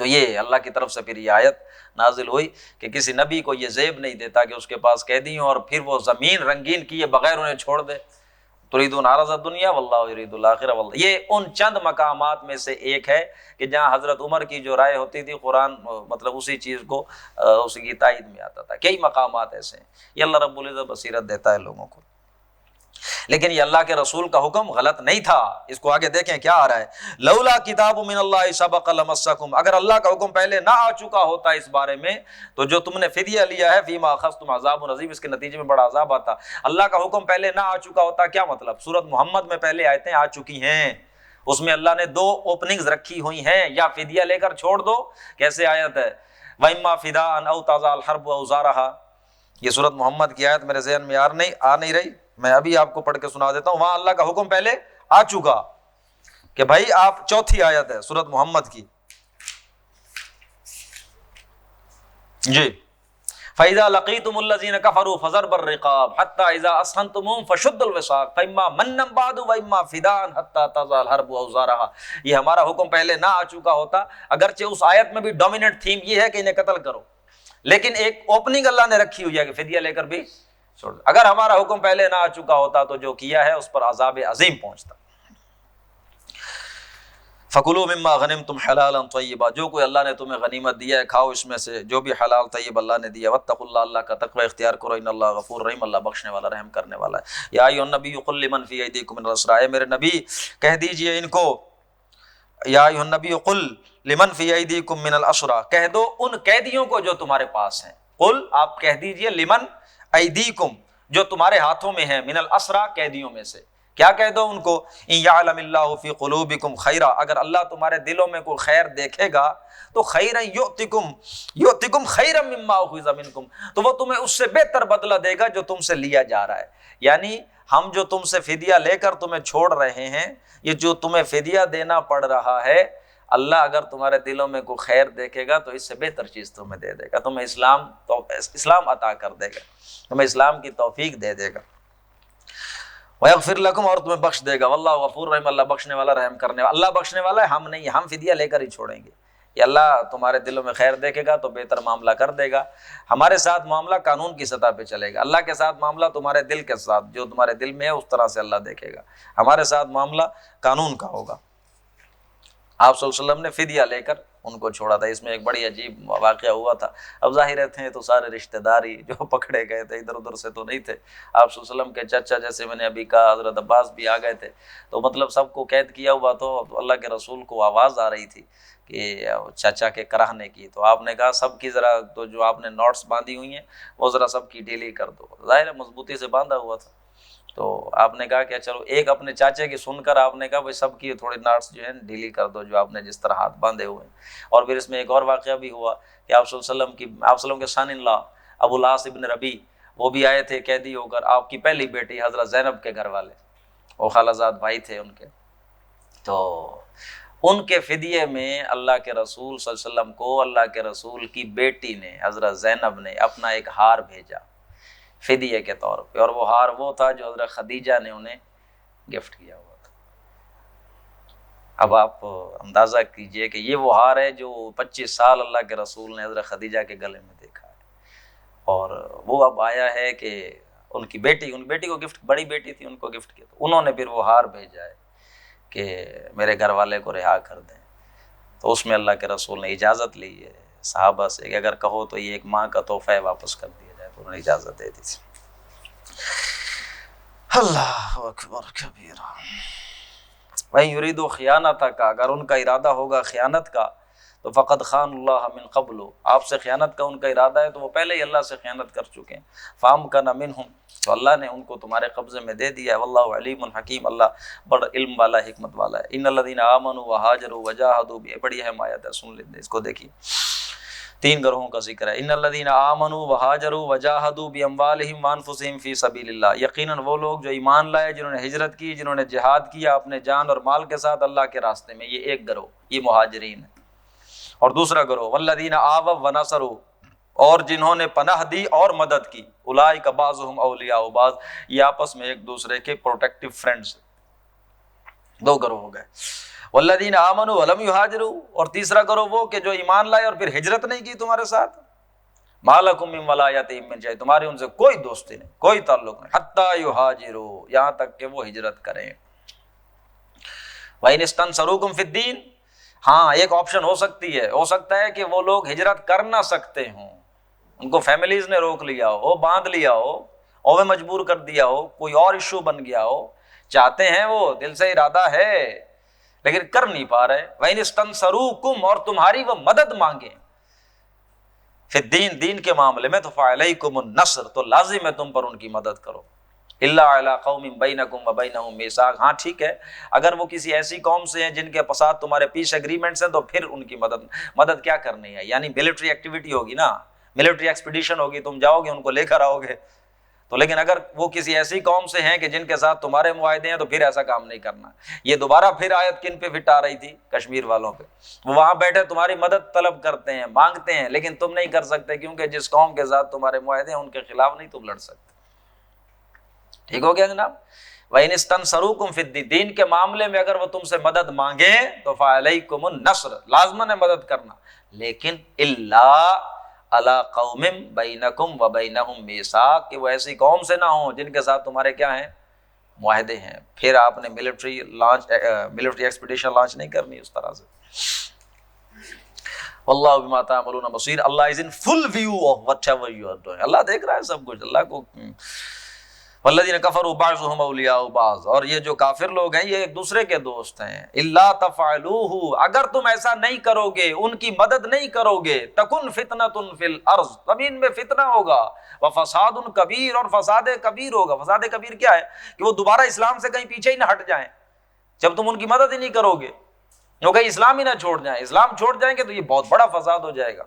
A: تو یہ اللہ کی طرف سے پھر یہ آیت نازل ہوئی کہ کسی نبی کو یہ زیب نہیں دیتا کہ اس کے پاس قیدی ہوں اور پھر وہ زمین رنگین کیے بغیر انہیں چھوڑ دے۔ تريدون عرض الدنیا واللہ یرید الآخرہ، واللہ یہ ان چند مقامات میں سے ایک ہے کہ جہاں حضرت عمر کی جو رائے ہوتی تھی قرآن مطلب اسی چیز کو اس کی تائید میں آتا تھا۔ کئی مقامات ایسے ہیں، یہ اللہ رب العزت بصیرت دیتا ہے لوگوں کو۔ لیکن یہ اللہ کے رسول کا حکم غلط نہیں تھا۔ اس کو آگے دیکھیں کیا آ رہا ہے، لولا کتاب من اللہ سبق لمسکم، اگر اللہ کا حکم پہلے نہ آ چکا ہوتا اس بارے میں تو جو تم نے فدیہ لیا ہے فیما اخذتم عذاب عظیم، اس کے نتیجے میں بڑا عذاب آتا۔ اللہ کا حکم پہلے نہ آ چکا ہوتا کیا مطلب؟ سورۃ محمد میں پہلے آیتیں آ چکی ہیں، اس میں اللہ نے دو اوپننگز رکھی ہوئی ہیں، یا فدیہ لے کر چھوڑ دو، کیسے آیت ہے وَإِمَّا فِدَاءً أَوْ تَضَعَ الْحَرْبُ أَوْزَارَهَا، یہ سورۃ محمد کی آیت میرے ذہن میں آ نہیں رہی، میں ابھی آپ کو پڑھ کے سنا دیتا ہوں۔ وہاں اللہ کا حکم پہلے آ چکا کہ بھائی آپ، چوتھی آیت ہے سورۃ محمد کی جی، فَإِذَا لَقِيتُمُ الَّذِينَ كَفَرُوا فَضَرْبَ الرِّقَابِ حَتَّى إِذَا أَثْخَنْتُمُوهُمْ فَشُدُّوا الْوِثَاقَ فَإِمَّا مَنًّا بَعْدُ وَإِمَّا فِدَاءً حَتَّى تَضَعَ الْحَرْبُ أَوْزَارَهَا، یہ ہمارا حکم پہلے نہ آ چکا ہوتا، اگرچہ اس آیت میں بھی ڈومیننٹ تھیم یہ ہے کہ انہیں قتل کرو، لیکن ایک اوپننگ اللہ نے رکھی ہوئی ہے کہ فدیہ لے کر بھی چھوڑ دو۔ اگر ہمارا حکم پہلے نہ آ چکا ہوتا تو جو کیا ہے اس پر عذاب عظیم پہنچتا۔ فَكُلُوا مِمَّا غَنِمْتُمْ حَلَالًا طَيِّبًا، جو کوئی اللہ نے تمہیں غنیمت دیا ہے کھاؤ اس میں سے جو بھی حلال طیب اللہ نے دیا۔ وَاتَّقُوا اللَّهَ، اللہ کا تقوی اختیار کرو، ان اللہ غفور رحیم، اللہ بخشنے والا رحم کرنے والا ہے۔ یا ایھا النبی قل لمن فی ایدیکم من الاسریٰ، اے میرے نبی کہہ دیجئے ان کو، یا ایھا النبی قل لمن فی ایدیکم من الاسریٰ، کہہ دو ان قیدیوں کو جو تمہارے پاس ہیں، قل آپ کہہ دیجئے لمن ایدیکم جو تمہارے ہاتھوں میں ہیں، من الاسریٰ قیدیوں میں سے، کیا کہہ دو ان کو، ان یعلم اللہ فی قلوبکم خیرا، اگر اللہ تمہارے دلوں میں کوئی خیر دیکھے گا تو خیرا یؤتکم خیرا مما اخذ منکم، تو وہ تمہیں اس سے بہتر بدلہ دے گا جو تم سے لیا جا رہا ہے۔ یعنی ہم جو تم سے فدیہ لے کر تمہیں چھوڑ رہے ہیں، یہ جو تمہیں فدیہ دینا پڑ رہا ہے، اللہ اگر تمہارے دلوں میں کوئی خیر دیکھے گا تو اس سے بہتر چیز تمہیں دے دے گا، تمہیں اسلام عطا کر دے گا، تمہیں اسلام کی توفیق دے دے گا۔ وَيَغْفِرْ لَكُمْ، اور تمہیں بخش دے گا، واللہ غفور رحیم، اللہ بخشنے والا رحم کرنے والا، اللہ بخشنے والا ہے، ہم نہیں، ہم فدیہ لے کر ہی چھوڑیں گے، یہ اللہ تمہارے دلوں میں خیر دیکھے گا تو بہتر معاملہ کر دے گا۔ ہمارے ساتھ معاملہ قانون کی سطح پہ چلے گا، اللہ کے ساتھ معاملہ تمہارے دل کے ساتھ، جو تمہارے دل میں ہے اس طرح سے اللہ دیکھے گا، ہمارے ساتھ معاملہ قانون کا ہوگا۔ آپ صلی اللہ علیہ وسلم نے فدیہ لے کر ان کو چھوڑا تھا۔ اس میں ایک بڑی عجیب واقعہ ہوا تھا، اب ظاہر تھے تو سارے رشتہ داری جو پکڑے گئے تھے، ادھر ادھر سے تو نہیں تھے۔ آپ صلی اللہ علیہ وسلم کے چچا، جیسے میں نے ابھی کہا، حضرت عباس بھی آ گئے تھے، تو مطلب سب کو قید کیا ہوا، تو اللہ کے رسول کو آواز آ رہی تھی کہ چچا کے کراہنے کی، تو آپ نے کہا سب کی ذرا، تو جو آپ نے نوٹس باندھی ہوئی ہیں وہ ذرا سب کی ڈھیلی کر دو، ظاہر ہے مضبوطی سے باندھا ہوا تھا، تو آپ نے کہا کہ چلو ایک اپنے چاچے کی سن کر آپ نے کہا بھائی سب کی تھوڑی ناٹس جو ہیں ڈھیلی کر دو، جو آپ نے جس طرح ہاتھ باندھے ہوئے ہیں۔ اور پھر اس میں ایک اور واقعہ بھی ہوا کہ آپ صلی اللہ علیہ وسلم کے سن ان لا ابو العاص ابن ربیع، وہ بھی آئے تھے قیدی ہو کر، آپ کی پہلی بیٹی حضرت زینب کے گھر والے، وہ خالہ زاد بھائی تھے ان کے، تو ان کے فدیے میں اللہ کے رسول صلی اللہ علیہ وسلم کو اللہ کے رسول کی بیٹی نے، حضرت زینب نے اپنا ایک ہار بھیجا فدیے کے طور پہ، اور وہ ہار وہ تھا جو حضرت خدیجہ نے انہیں گفٹ کیا ہوا تھا۔ اب آپ اندازہ کیجئے کہ یہ وہ ہار ہے جو 25 سال اللہ کے رسول نے حضرت خدیجہ کے گلے میں دیکھا ہے، اور وہ اب آیا ہے کہ ان کی بیٹی کو گفٹ، بڑی بیٹی تھی، ان کو گفٹ کیا، تو انہوں نے پھر وہ ہار بھیجا ہے کہ میرے گھر والے کو رہا کر دیں۔ تو اس میں اللہ کے رسول نے اجازت لی ہے صحابہ سے کہ اگر کہو تو یہ ایک ماں کا تحفہ ہے، واپس کر دیا جائے، تو انہوں نے اجازت دے دی تھی۔ اللہ اکبر کبیرہ۔ وَإِن يُرِيدُوا خِيَانَتَكَ، اگر ان کا ارادہ ہوگا خیانت کا، تو فقد خان اللہ من قبل، آپ سے خیانت کا ان کا ارادہ ہے تو وہ پہلے ہی اللہ سے خیانت کر چکے ہیں۔ فَأَمْكَنَ مِنْهُمْ، تو اللہ نے ان کو تمہارے قبضے میں دے دیا ہے۔ واللہ علیم حکیم، اللہ بڑا علم والا، حکمت والا ہے۔ ان الذین آمنوا وہاجروا وجاہدوا، بڑی اہم آیت ہے، سن لیتے اس کو، دیکھیے 3 گروہوں کا ذکر ہے۔ ان الذین آمنوا وہاجروا وجاہدوا باموالہم وانفسہم فی سبیل اللہ، یقیناً وہ لوگ جو ایمان لائے، جنہوں نے ہجرت کی، جنہوں نے جہاد کیا اپنے جان اور مال کے ساتھ اللہ کے راستے میں، یہ ایک گروہ، یہ مہاجرین ہے۔ اور دوسرا گروہ والذین آووا ونصروا، اور جنہوں نے پناہ دی اور مدد کی، اولئک بعضهم اولیاء بعض، یہ آپس میں ایک دوسرے کے پروٹیکٹیو فرینڈز، دو گروہ ہو گئے۔ والذین آمنوا ولم یہاجروا، اور تیسرا گروہ وہ کہ جو ایمان لائے اور پھر ہجرت نہیں کی تمہارے ساتھ، ما لکم من ولایتہم من شیء، تمہاری ان سے کوئی دوستی نہیں، کوئی تعلق نہیں، حتی یہاجروا، یہاں تک کہ وہ ہجرت کریں۔ وَإِنِ اسْتَنْصَرُوكُمْ فِي الدِّينِ، ہاں ایک آپشن ہو سکتی ہے، ہو سکتا ہے کہ وہ لوگ ہجرت کر نہ سکتے ہوں، ان کو فیملیز نے روک لیا ہو، باندھ لیا ہو، اور مجبور کر دیا ہو، کوئی اور ایشو بن گیا ہو، چاہتے ہیں وہ، دل سے ارادہ ہے لیکن کر نہیں پا رہے۔ وَإِنِ اسْتَنْصَرُوكُمْ، اور تمہاری وہ مدد مانگیں، فی الدین، دین کے معاملے میں، تو فعلیکم النصر، تو لازم ہے تم پر ان کی مدد کرو۔ الا علی قوم بینکم وبینہم میثاق، ہاں ٹھیک ہے اگر وہ کسی ایسی قوم سے ہیں جن کے ساتھ تمہارے پیس ایگریمنٹس ہیں تو پھر ان کی مدد کیا کرنی ہے، یعنی ملٹری ایکٹیویٹی ہوگی نا، ملٹری ایکسپیڈیشن ہوگی، تم جاؤ گے ان کو لے کر آؤ گے تو، لیکن اگر وہ کسی ایسی قوم سے ہیں کہ جن کے ساتھ تمہارے معاہدے ہیں تو پھر ایسا کام نہیں کرنا۔ یہ دوبارہ پھر آیت کن پہ فٹ آ رہی تھی؟ کشمیر والوں پہ، وہ وہاں بیٹھے تمہاری مدد طلب کرتے ہیں، مانگتے ہیں، لیکن تم نہیں کر سکتے کیونکہ جس قوم کے ساتھ تمہارے معاہدے ہیں ان کے خلاف نہیں تم لڑ سکتے۔ ٹھیک ہو گیا جناب؟ وَإِنِ اسْتَنْصَرُوكُمْ فِي الدِّينِ، دین کے معاملے میں اگر وہ تم سے مدد مانگیں تو فَعَلَيْكُمُ النَّصْرُ، لازماً ہے مدد کرنا، لیکن إِلَّا عَلَىٰ قَوْمٍ بَيْنَكُمْ وَبَيْنَهُمْ مِيثَاقٌ، کہ وہ ایسی قوم سے نہ ہوں جن کے ساتھ تمہارے کیا ہیں، معاہدے ہیں۔ پھر آپ نے ملٹری ایکسپیڈیشن لانچ نہیں کرنی اس طرح سے۔ واللہ بما تعملون بصیر، Allah is in full view of whatever you are doing, Allah دیکھ رہا ہے سب کچھ، اللہ کو۔ والذین کفروا بعضهم اولیاء بعض، اور یہ جو کافر لوگ ہیں یہ ایک دوسرے کے دوست ہیں۔ الا تفعلوه، اگر تم ایسا نہیں کرو گے، ان کی مدد نہیں کرو گے، تکن فتنۃ فی الارض، زمین میں فتنہ ہوگا، وفساد کبیر، اور فساد کبیر ہوگا۔ فساد کبیر کیا ہے؟ کہ وہ دوبارہ اسلام سے کہیں پیچھے ہی نہ ہٹ جائیں، جب تم ان کی مدد ہی نہیں کرو گے، وہ کہیں اسلام ہی نہ چھوڑ جائیں، اسلام چھوڑ جائیں گے تو یہ بہت بڑا فساد ہو جائے گا۔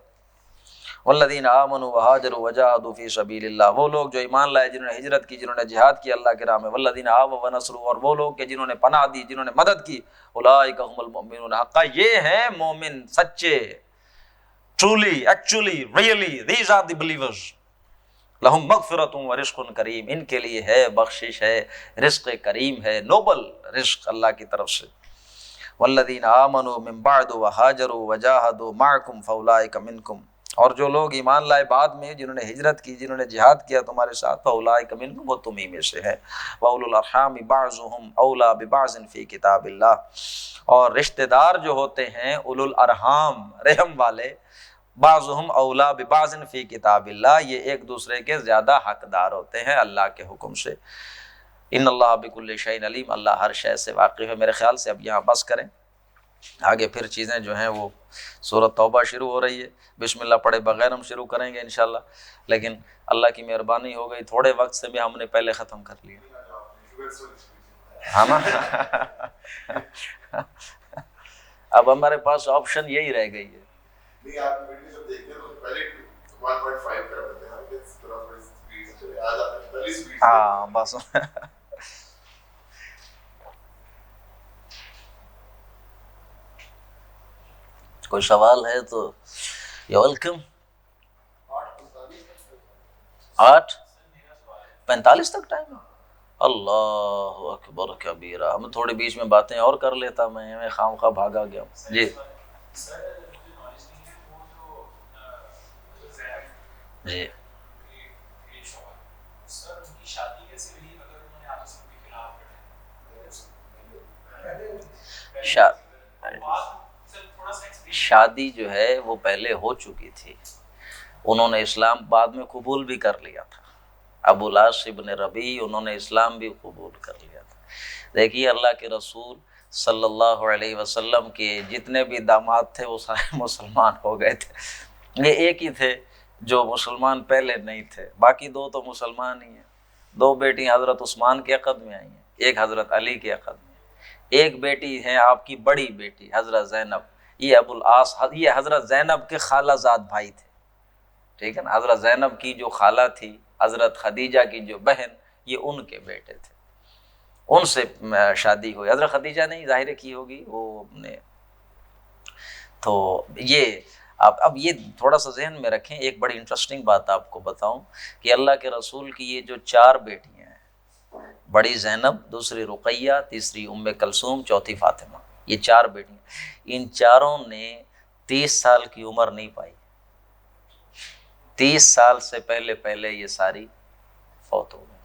A: والذین آمنوا وہاجروا وجاہدوا فی سبیل اللہ، وہ لوگ جو ایمان لائے، جنہوں نے ہجرت کی، جنہوں نے جہاد کیا اللہ کے راہ میں۔ والذین آووا ونصروا، اور وہ لوگ کہ جنہوں نے پناہ دی، جنہوں نے مدد کی۔ اولئک هم المؤمنون حقا، یہ ہیں مومن سچے، truly, actually, really, these are the believers۔ لہم مغفرۃ ورزق کریم، ان کے لیے ہے بخشش ہے، رزق کریم ہے، نوبل رزق اللہ کی طرف سے۔ والذین آمنوا من بعد وہاجروا وجاہدوا معکم فاولئک منکم، اور جو لوگ ایمان لائے بعد میں، جنہوں نے ہجرت کی، جنہوں نے جہاد کیا تمہارے ساتھ، فاولئک منکم، وہ تمہیں میں سے ہے۔ واولو الارحام بعضهم اولی ببعض فی کتاب اللہ، اور رشتہ دار جو ہوتے ہیں اولو الارحام، رحم والے، بعضهم اولی ببعض فی کتاب اللہ، یہ ایک دوسرے کے زیادہ حقدار ہوتے ہیں اللہ کے حکم سے۔ ان اللہ بکل شیء علیم، اللہ ہر شے سے واقف ہے۔ میرے خیال سے اب یہاں بس کریں، آگے پھر چیزیں جو ہیں وہ سورۃ توبہ شروع ہو رہی ہے، بسم اللہ پڑھے بغیر ہم شروع کریں گے انشاءاللہ، لیکن اللہ کی مہربانی ہو گئی، تھوڑے وقت سے بھی ہم نے پہلے ختم کر لیا، ہاں نا؟ اب ہمارے پاس آپشن یہی رہ گئی ہے۔ ہاں بس کوئی سوال ہے تو یو ویلکم۔ 8:45 تک ٹائم ہے؟ اللہ اکبر کبیرہ، ہم تھوڑی بیچ میں باتیں اور کر لیتا، میں خواہ بھاگا گیا ہوں۔ جی جی شادی جو ہے وہ پہلے ہو چکی تھی، انہوں نے اسلام بعد میں قبول بھی کر لیا تھا، ابو العاص ابن ربیع، انہوں نے اسلام بھی قبول کر لیا تھا۔ دیکھیے اللہ کے رسول صلی اللہ علیہ وسلم کے جتنے بھی داماد تھے وہ سارے مسلمان ہو گئے تھے، یہ ایک ہی تھے جو مسلمان پہلے نہیں تھے، باقی دو تو مسلمان ہی ہیں۔ دو بیٹی حضرت عثمان کے عقد میں آئی ہیں، ایک حضرت علی کے عقد میں، ایک بیٹی ہیں آپ کی بڑی بیٹی حضرت زینب، یہ ابو العاص، یہ حضرت زینب کے خالہ زاد بھائی تھے، ٹھیک ہے نا؟ حضرت زینب کی جو خالہ تھی، حضرت خدیجہ کی جو بہن، یہ ان کے بیٹے تھے، ان سے شادی ہوئی۔ حضرت خدیجہ نے ظاہر کی ہوگی وہ نے، تو یہ اب یہ تھوڑا سا ذہن میں رکھیں، ایک بڑی انٹرسٹنگ بات آپ کو بتاؤں کہ اللہ کے رسول کی یہ جو 4 بیٹیاں ہیں، بڑی زینب، دوسری رقیہ، تیسری ام کلثوم، چوتھی فاطمہ، یہ 4 بیٹیاں، ان چاروں نے 30 سال کی عمر نہیں پائی۔ 30 سال سے پہلے یہ ساری فوت ہو گئی۔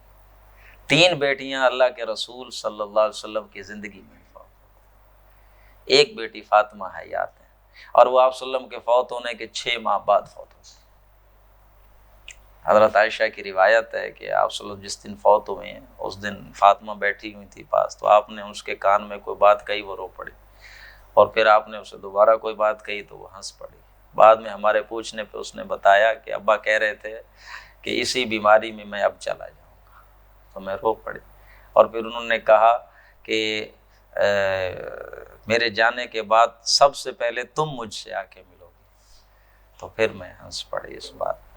A: 3 بیٹیاں اللہ کے رسول صلی اللہ علیہ وسلم کی زندگی میں فوت ہو گئی، ایک بیٹی فاطمہ حیات ہے، اور وہ آپ صلی اللہ علیہ وسلم کے فوت ہونے کے 6 ماہ بعد فوت ہو گئی۔ حضرت عائشہ کی روایت ہے کہ آپ صلی اللہ علیہ وسلم جس دن فوت ہوئے ہیں اس دن فاطمہ بیٹھی ہوئی تھی پاس، تو آپ نے اس کے کان میں کوئی بات کہی، وہ رو پڑی، اور پھر آپ نے اسے دوبارہ کوئی بات کہی تو وہ ہنس پڑی۔ بعد میں ہمارے پوچھنے پہ اس نے بتایا کہ ابا کہہ رہے تھے کہ اسی بیماری میں میں اب چلا جاؤں گا، تو میں رو پڑی، اور پھر انہوں نے کہا کہ میرے جانے کے بعد سب سے پہلے تم مجھ سے آ کے ملو گی، تو پھر میں ہنس پڑی اس بات۔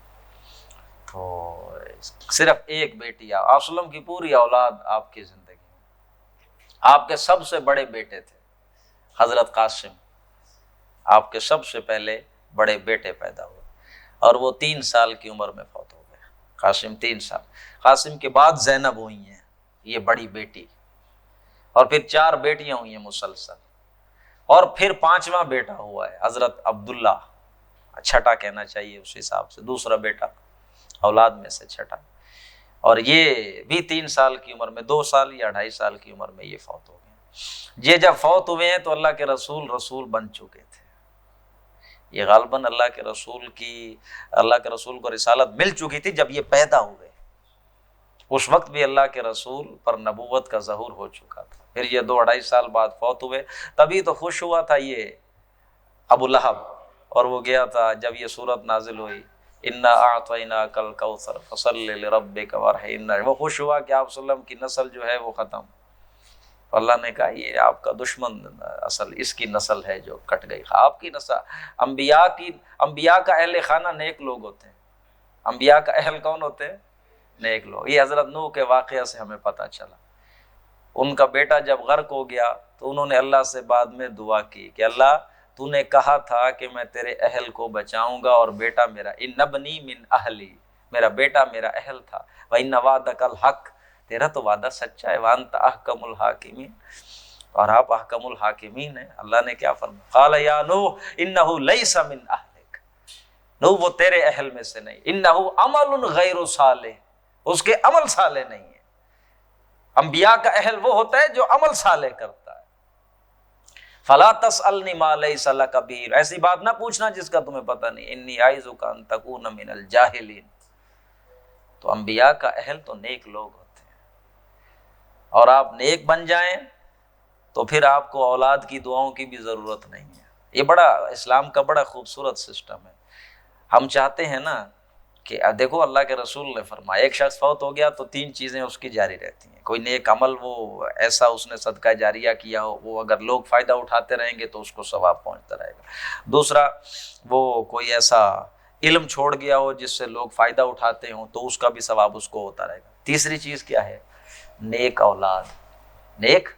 A: تو صرف ایک بیٹی، آپ صلی اللہ علیہ وسلم کی پوری اولاد آپ کی زندگی میں، آپ کے سب سے بڑے بیٹے تھے حضرت قاسم، آپ کے سب سے پہلے بڑے بیٹے پیدا ہوئے، اور وہ 3 سال کی عمر میں فوت ہو گئے۔ قاسم 3 سال، قاسم کے بعد زینب ہوئی ہیں، یہ بڑی بیٹی، اور پھر 4 بیٹیاں ہوئی ہیں مسلسل، اور پھر 5واں بیٹا ہوا ہے حضرت عبداللہ، چھٹا کہنا چاہیے اس حساب سے، دوسرا بیٹا اولاد میں سے چھٹا، اور یہ بھی 3 سال کی عمر میں، 2 سال یا 2.5 سال کی عمر میں یہ فوت ہو گئے۔ یہ جب فوت ہوئے ہیں تو اللہ کے رسول بن چکے تھے، یہ غالباً اللہ کے رسول کو رسالت مل چکی تھی جب یہ پیدا ہوئے، اس وقت بھی اللہ کے رسول پر نبوت کا ظہور ہو چکا تھا۔ پھر یہ 2-2.5 سال بعد فوت ہوئے، تبھی تو خوش ہوا تھا یہ ابو لہب، اور وہ گیا تھا جب یہ سورت نازل ہوئی، انا اعطیناک الکوثر فصلی لربک وارحم، وہ خوش ہوا کہ آپ صلی اللہ علیہ وسلم کی نسل جو ہے وہ ختم، اللہ نے کہا یہ آپ کا دشمن اصل اس کی نسل ہے جو کٹ گئی، آپ کی نسل، انبیاء کا اہل خانہ نیک لوگ ہوتے ہیں، انبیاء کا اہل کون ہوتے ہیں؟ نیک لوگ۔ یہ حضرت نوح کے واقعہ سے ہمیں پتہ چلا، ان کا بیٹا جب غرق ہو گیا تو انہوں نے اللہ سے بعد میں دعا کی کہ اللہ تو نے کہا تھا کہ میں تیرے اہل کو بچاؤں گا، اور بیٹا میرا ان ابنی من اہلی، میرا بیٹا میرا اہل تھا، وَإِنَّ وَعْدَكَ الْحَقُّ، تیرا تو وعدہ سچا ہے، وَأَنْتَ أَحْكَمُ الْحَاكِمِينَ، اور آپ احکم الحاکمین ہیں۔ اللہ نے کیا فرمایا؟ قال یا نوح انہ لیس من اہلک، نوح وہ تیرے اہل میں سے نہیں، انہ عمل غیر صالح، اس کے عمل صالح نہیں ہے۔ انبیاء کا اہل وہ ہوتا ہے جو عمل صالح کرتا ہے۔ فلا تسألنی ما لیس لک بہ، ایسی بات نہ پوچھنا جس کا تمہیں پتہ نہیں، انی اعظک ان تکون من الجاہلین۔ تو انبیاء کا اہل تو نیک لوگ ہوتے ہیں، اور آپ نیک بن جائیں تو پھر آپ کو اولاد کی دعاؤں کی بھی ضرورت نہیں ہے۔ یہ بڑا اسلام کا بڑا خوبصورت سسٹم ہے۔ ہم چاہتے ہیں نا کہ دیکھو اللہ کے رسول نے فرمایا ایک شخص فوت ہو گیا تو 3 چیزیں اس کی جاری رہتی ہیں، کوئی نیک عمل وہ ایسا اس نے صدقہ جاریہ کیا ہو، وہ اگر لوگ فائدہ اٹھاتے رہیں گے تو اس کو ثواب پہنچتا رہے گا، دوسرا وہ کوئی ایسا علم چھوڑ گیا ہو جس سے لوگ فائدہ اٹھاتے ہوں تو اس کا بھی ثواب اس کو ہوتا رہے گا، تیسری چیز کیا ہے؟ نیک اولاد، نیک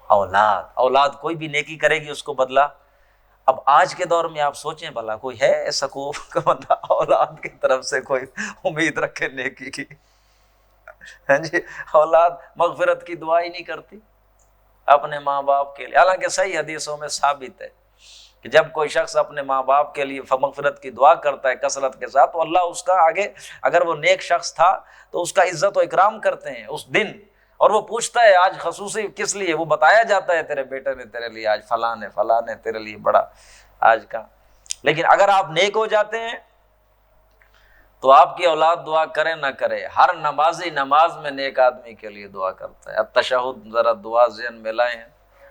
A: اولاد کوئی بھی نیکی کرے گی اس کو بدلہ۔ اب آج کے دور میں آپ سوچیں بھلا کوئی ہے ایسا کو بندہ اولاد کی طرف سے کوئی امید رکھے نیکی کی؟ ہاں جی، اولاد مغفرت کی دعا ہی نہیں کرتی اپنے ماں باپ کے لیے، حالانکہ صحیح حدیثوں میں ثابت ہے کہ جب کوئی شخص اپنے ماں باپ کے لیے مغفرت کی دعا کرتا ہے کثرت کے ساتھ تو اللہ اس کا آگے، اگر وہ نیک شخص تھا تو اس کا عزت و اکرام کرتے ہیں اس دن، اور وہ پوچھتا ہے آج خصوصی کس لیے، وہ بتایا جاتا ہے تیرے بیٹے نے تیرے لیے آج فلاں نے تیرے لیے بڑا آج کا۔ لیکن اگر آپ نیک ہو جاتے ہیں تو آپ کی اولاد دعا کرے نہ کرے، ہر نمازی نماز میں نیک آدمی کے لیے دعا کرتا ہے۔ التشہد ذرا دعا ذہن میں لائیں،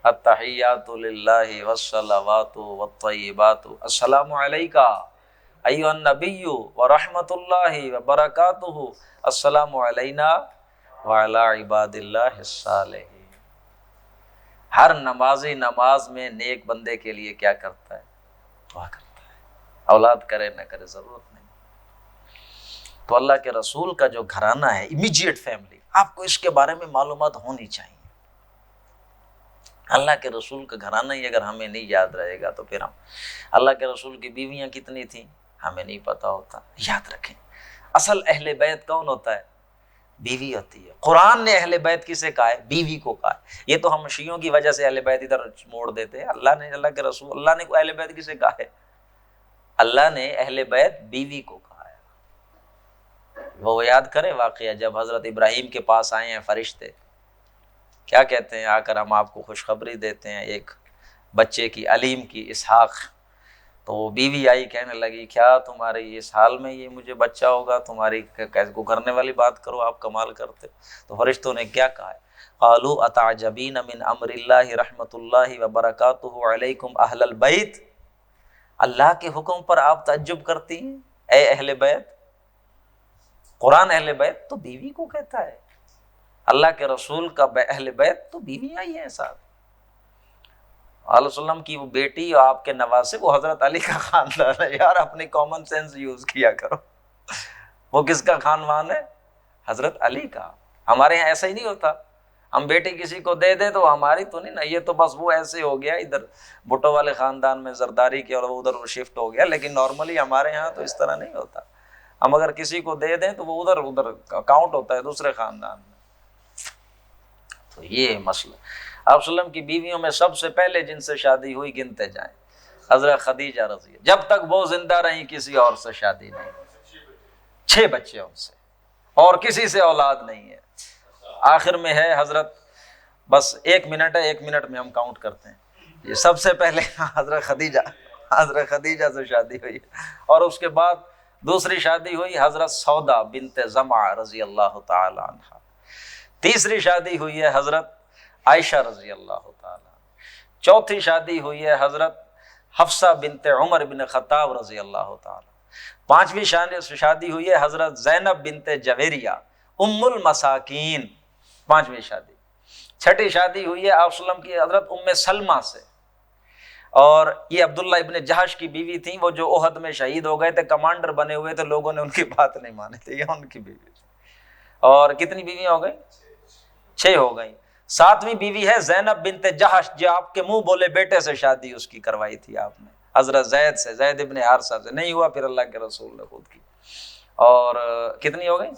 A: التحیات للہ والصلوات والطیبات، السلام علیکہ ایھا النبی ورحمۃ اللہ وبرکاتہ، السلام علینا وعلی عباد اللہ الصالحین۔ ہر نمازی نماز میں نیک بندے کے لیے کیا کرتا ہے؟ دعا کرتا ہے، اولاد کرے نہ کرے ضرورت نہیں۔ تو اللہ کے رسول کا جو گھرانہ ہے، امیجیٹ فیملی، آپ کو اس کے بارے میں معلومات ہونی چاہیے۔ اللہ کے رسول کا گھرانہ ہی اگر ہمیں نہیں یاد رہے گا تو پھر ہم اللہ کے رسول کی بیویاں کتنی تھیں ہمیں نہیں پتہ ہوتا۔ یاد رکھیں اصل اہل بیت کون ہوتا ہے؟ بیوی ہوتی ہے۔ قرآن نے اہل بیت کسے کہا ہے؟ بیوی کو کہا ہے۔ یہ تو ہم شیعوں کی وجہ سے اہل بیت ادھر موڑ دیتے ہیں، اللہ نے، اللہ کے رسول، اللہ نے اہل بیت کسے کہا ہے؟ اللہ نے اہل بیت بیوی کو کہا ہے۔ وہ یاد کرے واقعہ جب حضرت ابراہیم کے پاس آئے ہیں فرشتے، کیا کہتے ہیں؟ آ کر ہم آپ کو خوشخبری دیتے ہیں ایک بچے کی، علیم کی، اسحاق۔ تو وہ بیوی آئی کہنے لگی کیا تمہاری اس حال میں یہ مجھے بچہ ہوگا؟ تمہاری کیسے کو کرنے والی بات کرو، آپ کمال کرتے۔ تو فرشتوں نے کیا کہا ہے؟ قالوا اتعجبین من امر اللہ رحمۃ اللہ وبرکاتہ علیکم اہل البیت، اللہ کے حکم پر آپ تعجب کرتی ہیں اے اہل بیت۔ قرآن اہل بیت تو بیوی کو کہتا ہے، اللہ کے رسول کا اہل بیت تو بیویاں ہی ہیں ساتھ۔ علیہ وسلم کی وہ بیٹی اور آپ کے نواسے وہ حضرت علی کا خاندان ہے۔ یار اپنی کامن سینس یوز کیا کرو، وہ کس کا خاندان ہے؟ حضرت علی کا۔ ہمارے یہاں ایسا ہی نہیں ہوتا، ہم بیٹی کسی کو دے دیں تو ہماری تو نہیں نا، یہ تو بس وہ ایسے ہو گیا ادھر بھٹو والے خاندان میں زرداری کے اور وہ ادھر شفٹ ہو گیا، لیکن نارملی ہمارے یہاں تو اس طرح نہیں ہوتا۔ ہم اگر کسی کو دے دیں تو وہ ادھر کاؤنٹ ہوتا ہے دوسرے خاندان میں۔ تو یہ مسئلہ، آپ صلی اللہ علیہ وسلم کی بیویوں میں سب سے پہلے جن سے شادی ہوئی گنتے جائیں، حضرت خدیجہ رضی اللہ، جب تک وہ زندہ رہیں کسی اور سے شادی نہیں، 6 بچے ان سے، اور کسی سے اولاد نہیں ہے۔ آخر میں ہے حضرت، بس 1 منٹ ہے، 1 منٹ میں ہم کاؤنٹ کرتے ہیں۔ یہ سب سے پہلے حضرت خدیجہ سے شادی ہوئی، اور اس کے بعد دوسری شادی ہوئی حضرت سودا بنت زمعہ رضی اللہ تعالی عنہ، تیسری شادی ہوئی ہے حضرت عائشہ رضی اللہ تعالی، چوتھی شادی ہوئی ہے حضرت حفصہ بنت عمر بن خطاب رضی اللہ تعالی، پانچویں شادی ہوئی ہے حضرت زینب بنت جویریہ ام المساکین، پانچویں شادی۔ چھٹی شادی ہوئی ہے آپ صلی اللہ علیہ وسلم کی حضرت ام سلمہ سے، اور یہ عبداللہ ابن جہش کی بیوی تھیں، وہ جو احد میں شہید ہو گئے تھے، کمانڈر بنے ہوئے تھے، لوگوں نے ان کی بات نہیں مانی تھی، یہ ان کی بیوی تھی۔ اور کتنی بیویاں ہو گئی؟ 6 ہو گئیں۔ 7ویں بیوی ہے زینب بنت جہش، جو آپ کے منہ بولے بیٹے سے شادی اس کی کروائی تھی آپ نے، حضرت زید سے، زید ابن حارثہ سے، نہیں ہوا پھر اللہ کے رسول نے خود کی۔ اور کتنی ہو گئی؟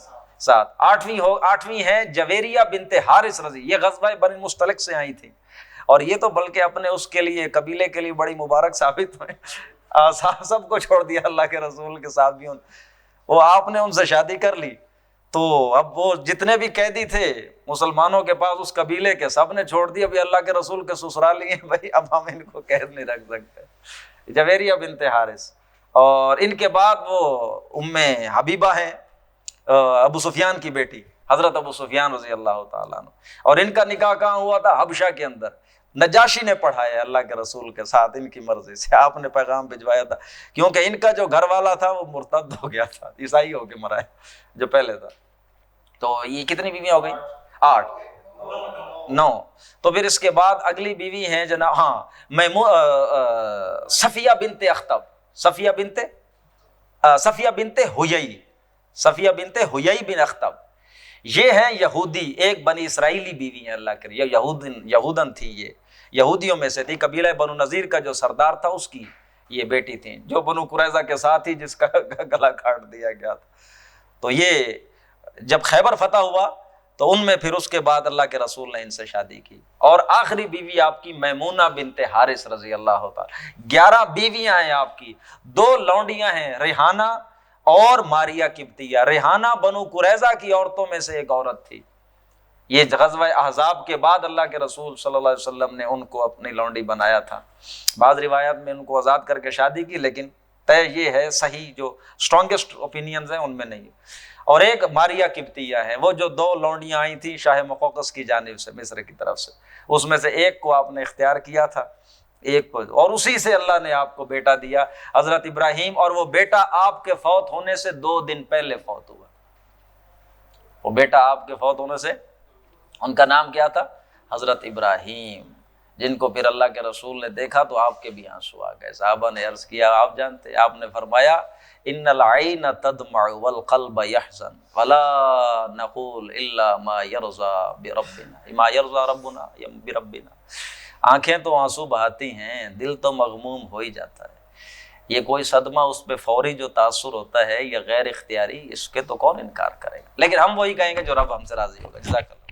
A: 7۔ 8ویں ہے جویریہ بنت حارث رضی، یہ غزوہ بنی مستلق سے آئی تھی، اور یہ تو بلکہ اپنے اس کے لیے، قبیلے کے لیے بڑی مبارک ثابت ہوئے، سب کو چھوڑ دیا اللہ کے رسول کے صحابیوں، وہ آپ نے ان سے شادی کر لی، تو اب وہ جتنے بھی قیدی تھے مسلمانوں کے پاس اس قبیلے کے، سب نے چھوڑ دیا، ابھی اللہ کے رسول کے سسرال لیے بھائی، اب ہم ان کو قید نہیں رکھ سکتے۔ جویریہ بنت حارث، اور ان کے بعد وہ ام حبیبہ ہیں، ابو سفیان کی بیٹی، حضرت ابو سفیان رضی اللہ تعالیٰ عنہ، اور ان کا نکاح کہاں ہوا تھا؟ حبشہ کے اندر، نجاشی نے پڑھایا اللہ کے رسول کے ساتھ، ان کی مرضی سے آپ نے پیغام بھجوایا تھا، کیونکہ ان کا جو گھر والا تھا وہ مرتد ہو گیا تھا، عیسائی ہو کے مرا ہے جو پہلے تھا۔ تو یہ کتنی بیویاں ہو گئی؟ 8، 9۔ تو پھر اس کے بعد اگلی بیوی ہیں جناب، صفیہ بنت اخطب، صفیہ بنت حیی بن اخطب، یہ ہیں یہودی، ایک بنی اسرائیلی بیوی ہیں اللہ کے، یہودن تھی، یہ یہودیوں میں سے تھی، قبیلہ بنو نذیر کا جو سردار تھا اس کی یہ بیٹی تھی، جو بنو قریظہ کے ساتھ ہی جس کا گلا کاٹ دیا گیا تھا۔ تو یہ جب خیبر فتح ہوا تو ان میں پھر اس کے بعد اللہ کے رسول نے ان سے شادی کی، اور آخری بیوی آپ کی میمونہ بنت حارث رضی اللہ تعالی۔ 11 بیویاں ہیں آپ کی، 2 لونڈیاں ہیں، ریحانہ اور ماریہ قبطیہ۔ ریحانہ بنو قریظہ کی عورتوں میں سے ایک عورت تھی، یہ غزوہ احزاب کے بعد اللہ کے رسول صلی اللہ علیہ وسلم نے ان کو اپنی لونڈی بنایا تھا، بعض روایات میں ان کو آزاد کر کے شادی کی، لیکن طے یہ ہے، صحیح جو اسٹرانگسٹ اوپینینز ہیں ان میں نہیں۔ اور ایک ماریہ قبطیہ ہے، وہ جو 2 لونڈیاں آئی تھیں شاہ مقوقس کی جانب سے، مصر کی طرف سے، اس میں سے ایک کو آپ نے اختیار کیا تھا، ایک کو، اور اسی سے اللہ نے آپ کو بیٹا دیا حضرت ابراہیم، اور وہ بیٹا آپ کے فوت ہونے سے 2 دن پہلے فوت ہوا۔ وہ بیٹا آپ کے فوت ہونے سے، ان کا نام کیا تھا؟ حضرت ابراہیم، جن کو پھر اللہ کے رسول نے دیکھا تو آپ کے بھی آنسو آ گئے۔ صحابہ نے عرض کیا، آپ جانتے، آپ نے فرمایا ان العین تدمع والقلب يحزن ولا نقول الا ما يرضى بربنا، ما يرضى ربنا بربنا۔ آنکھیں تو آنسو بہاتی ہیں، دل تو مغموم ہو ہی جاتا ہے۔ یہ کوئی صدمہ اس پہ فوری جو تاثر ہوتا ہے یا غیر اختیاری، اس کے تو کون انکار کرے گا، لیکن ہم وہی کہیں گے جو رب ہم سے راضی ہوگا۔ جزاک اللہ۔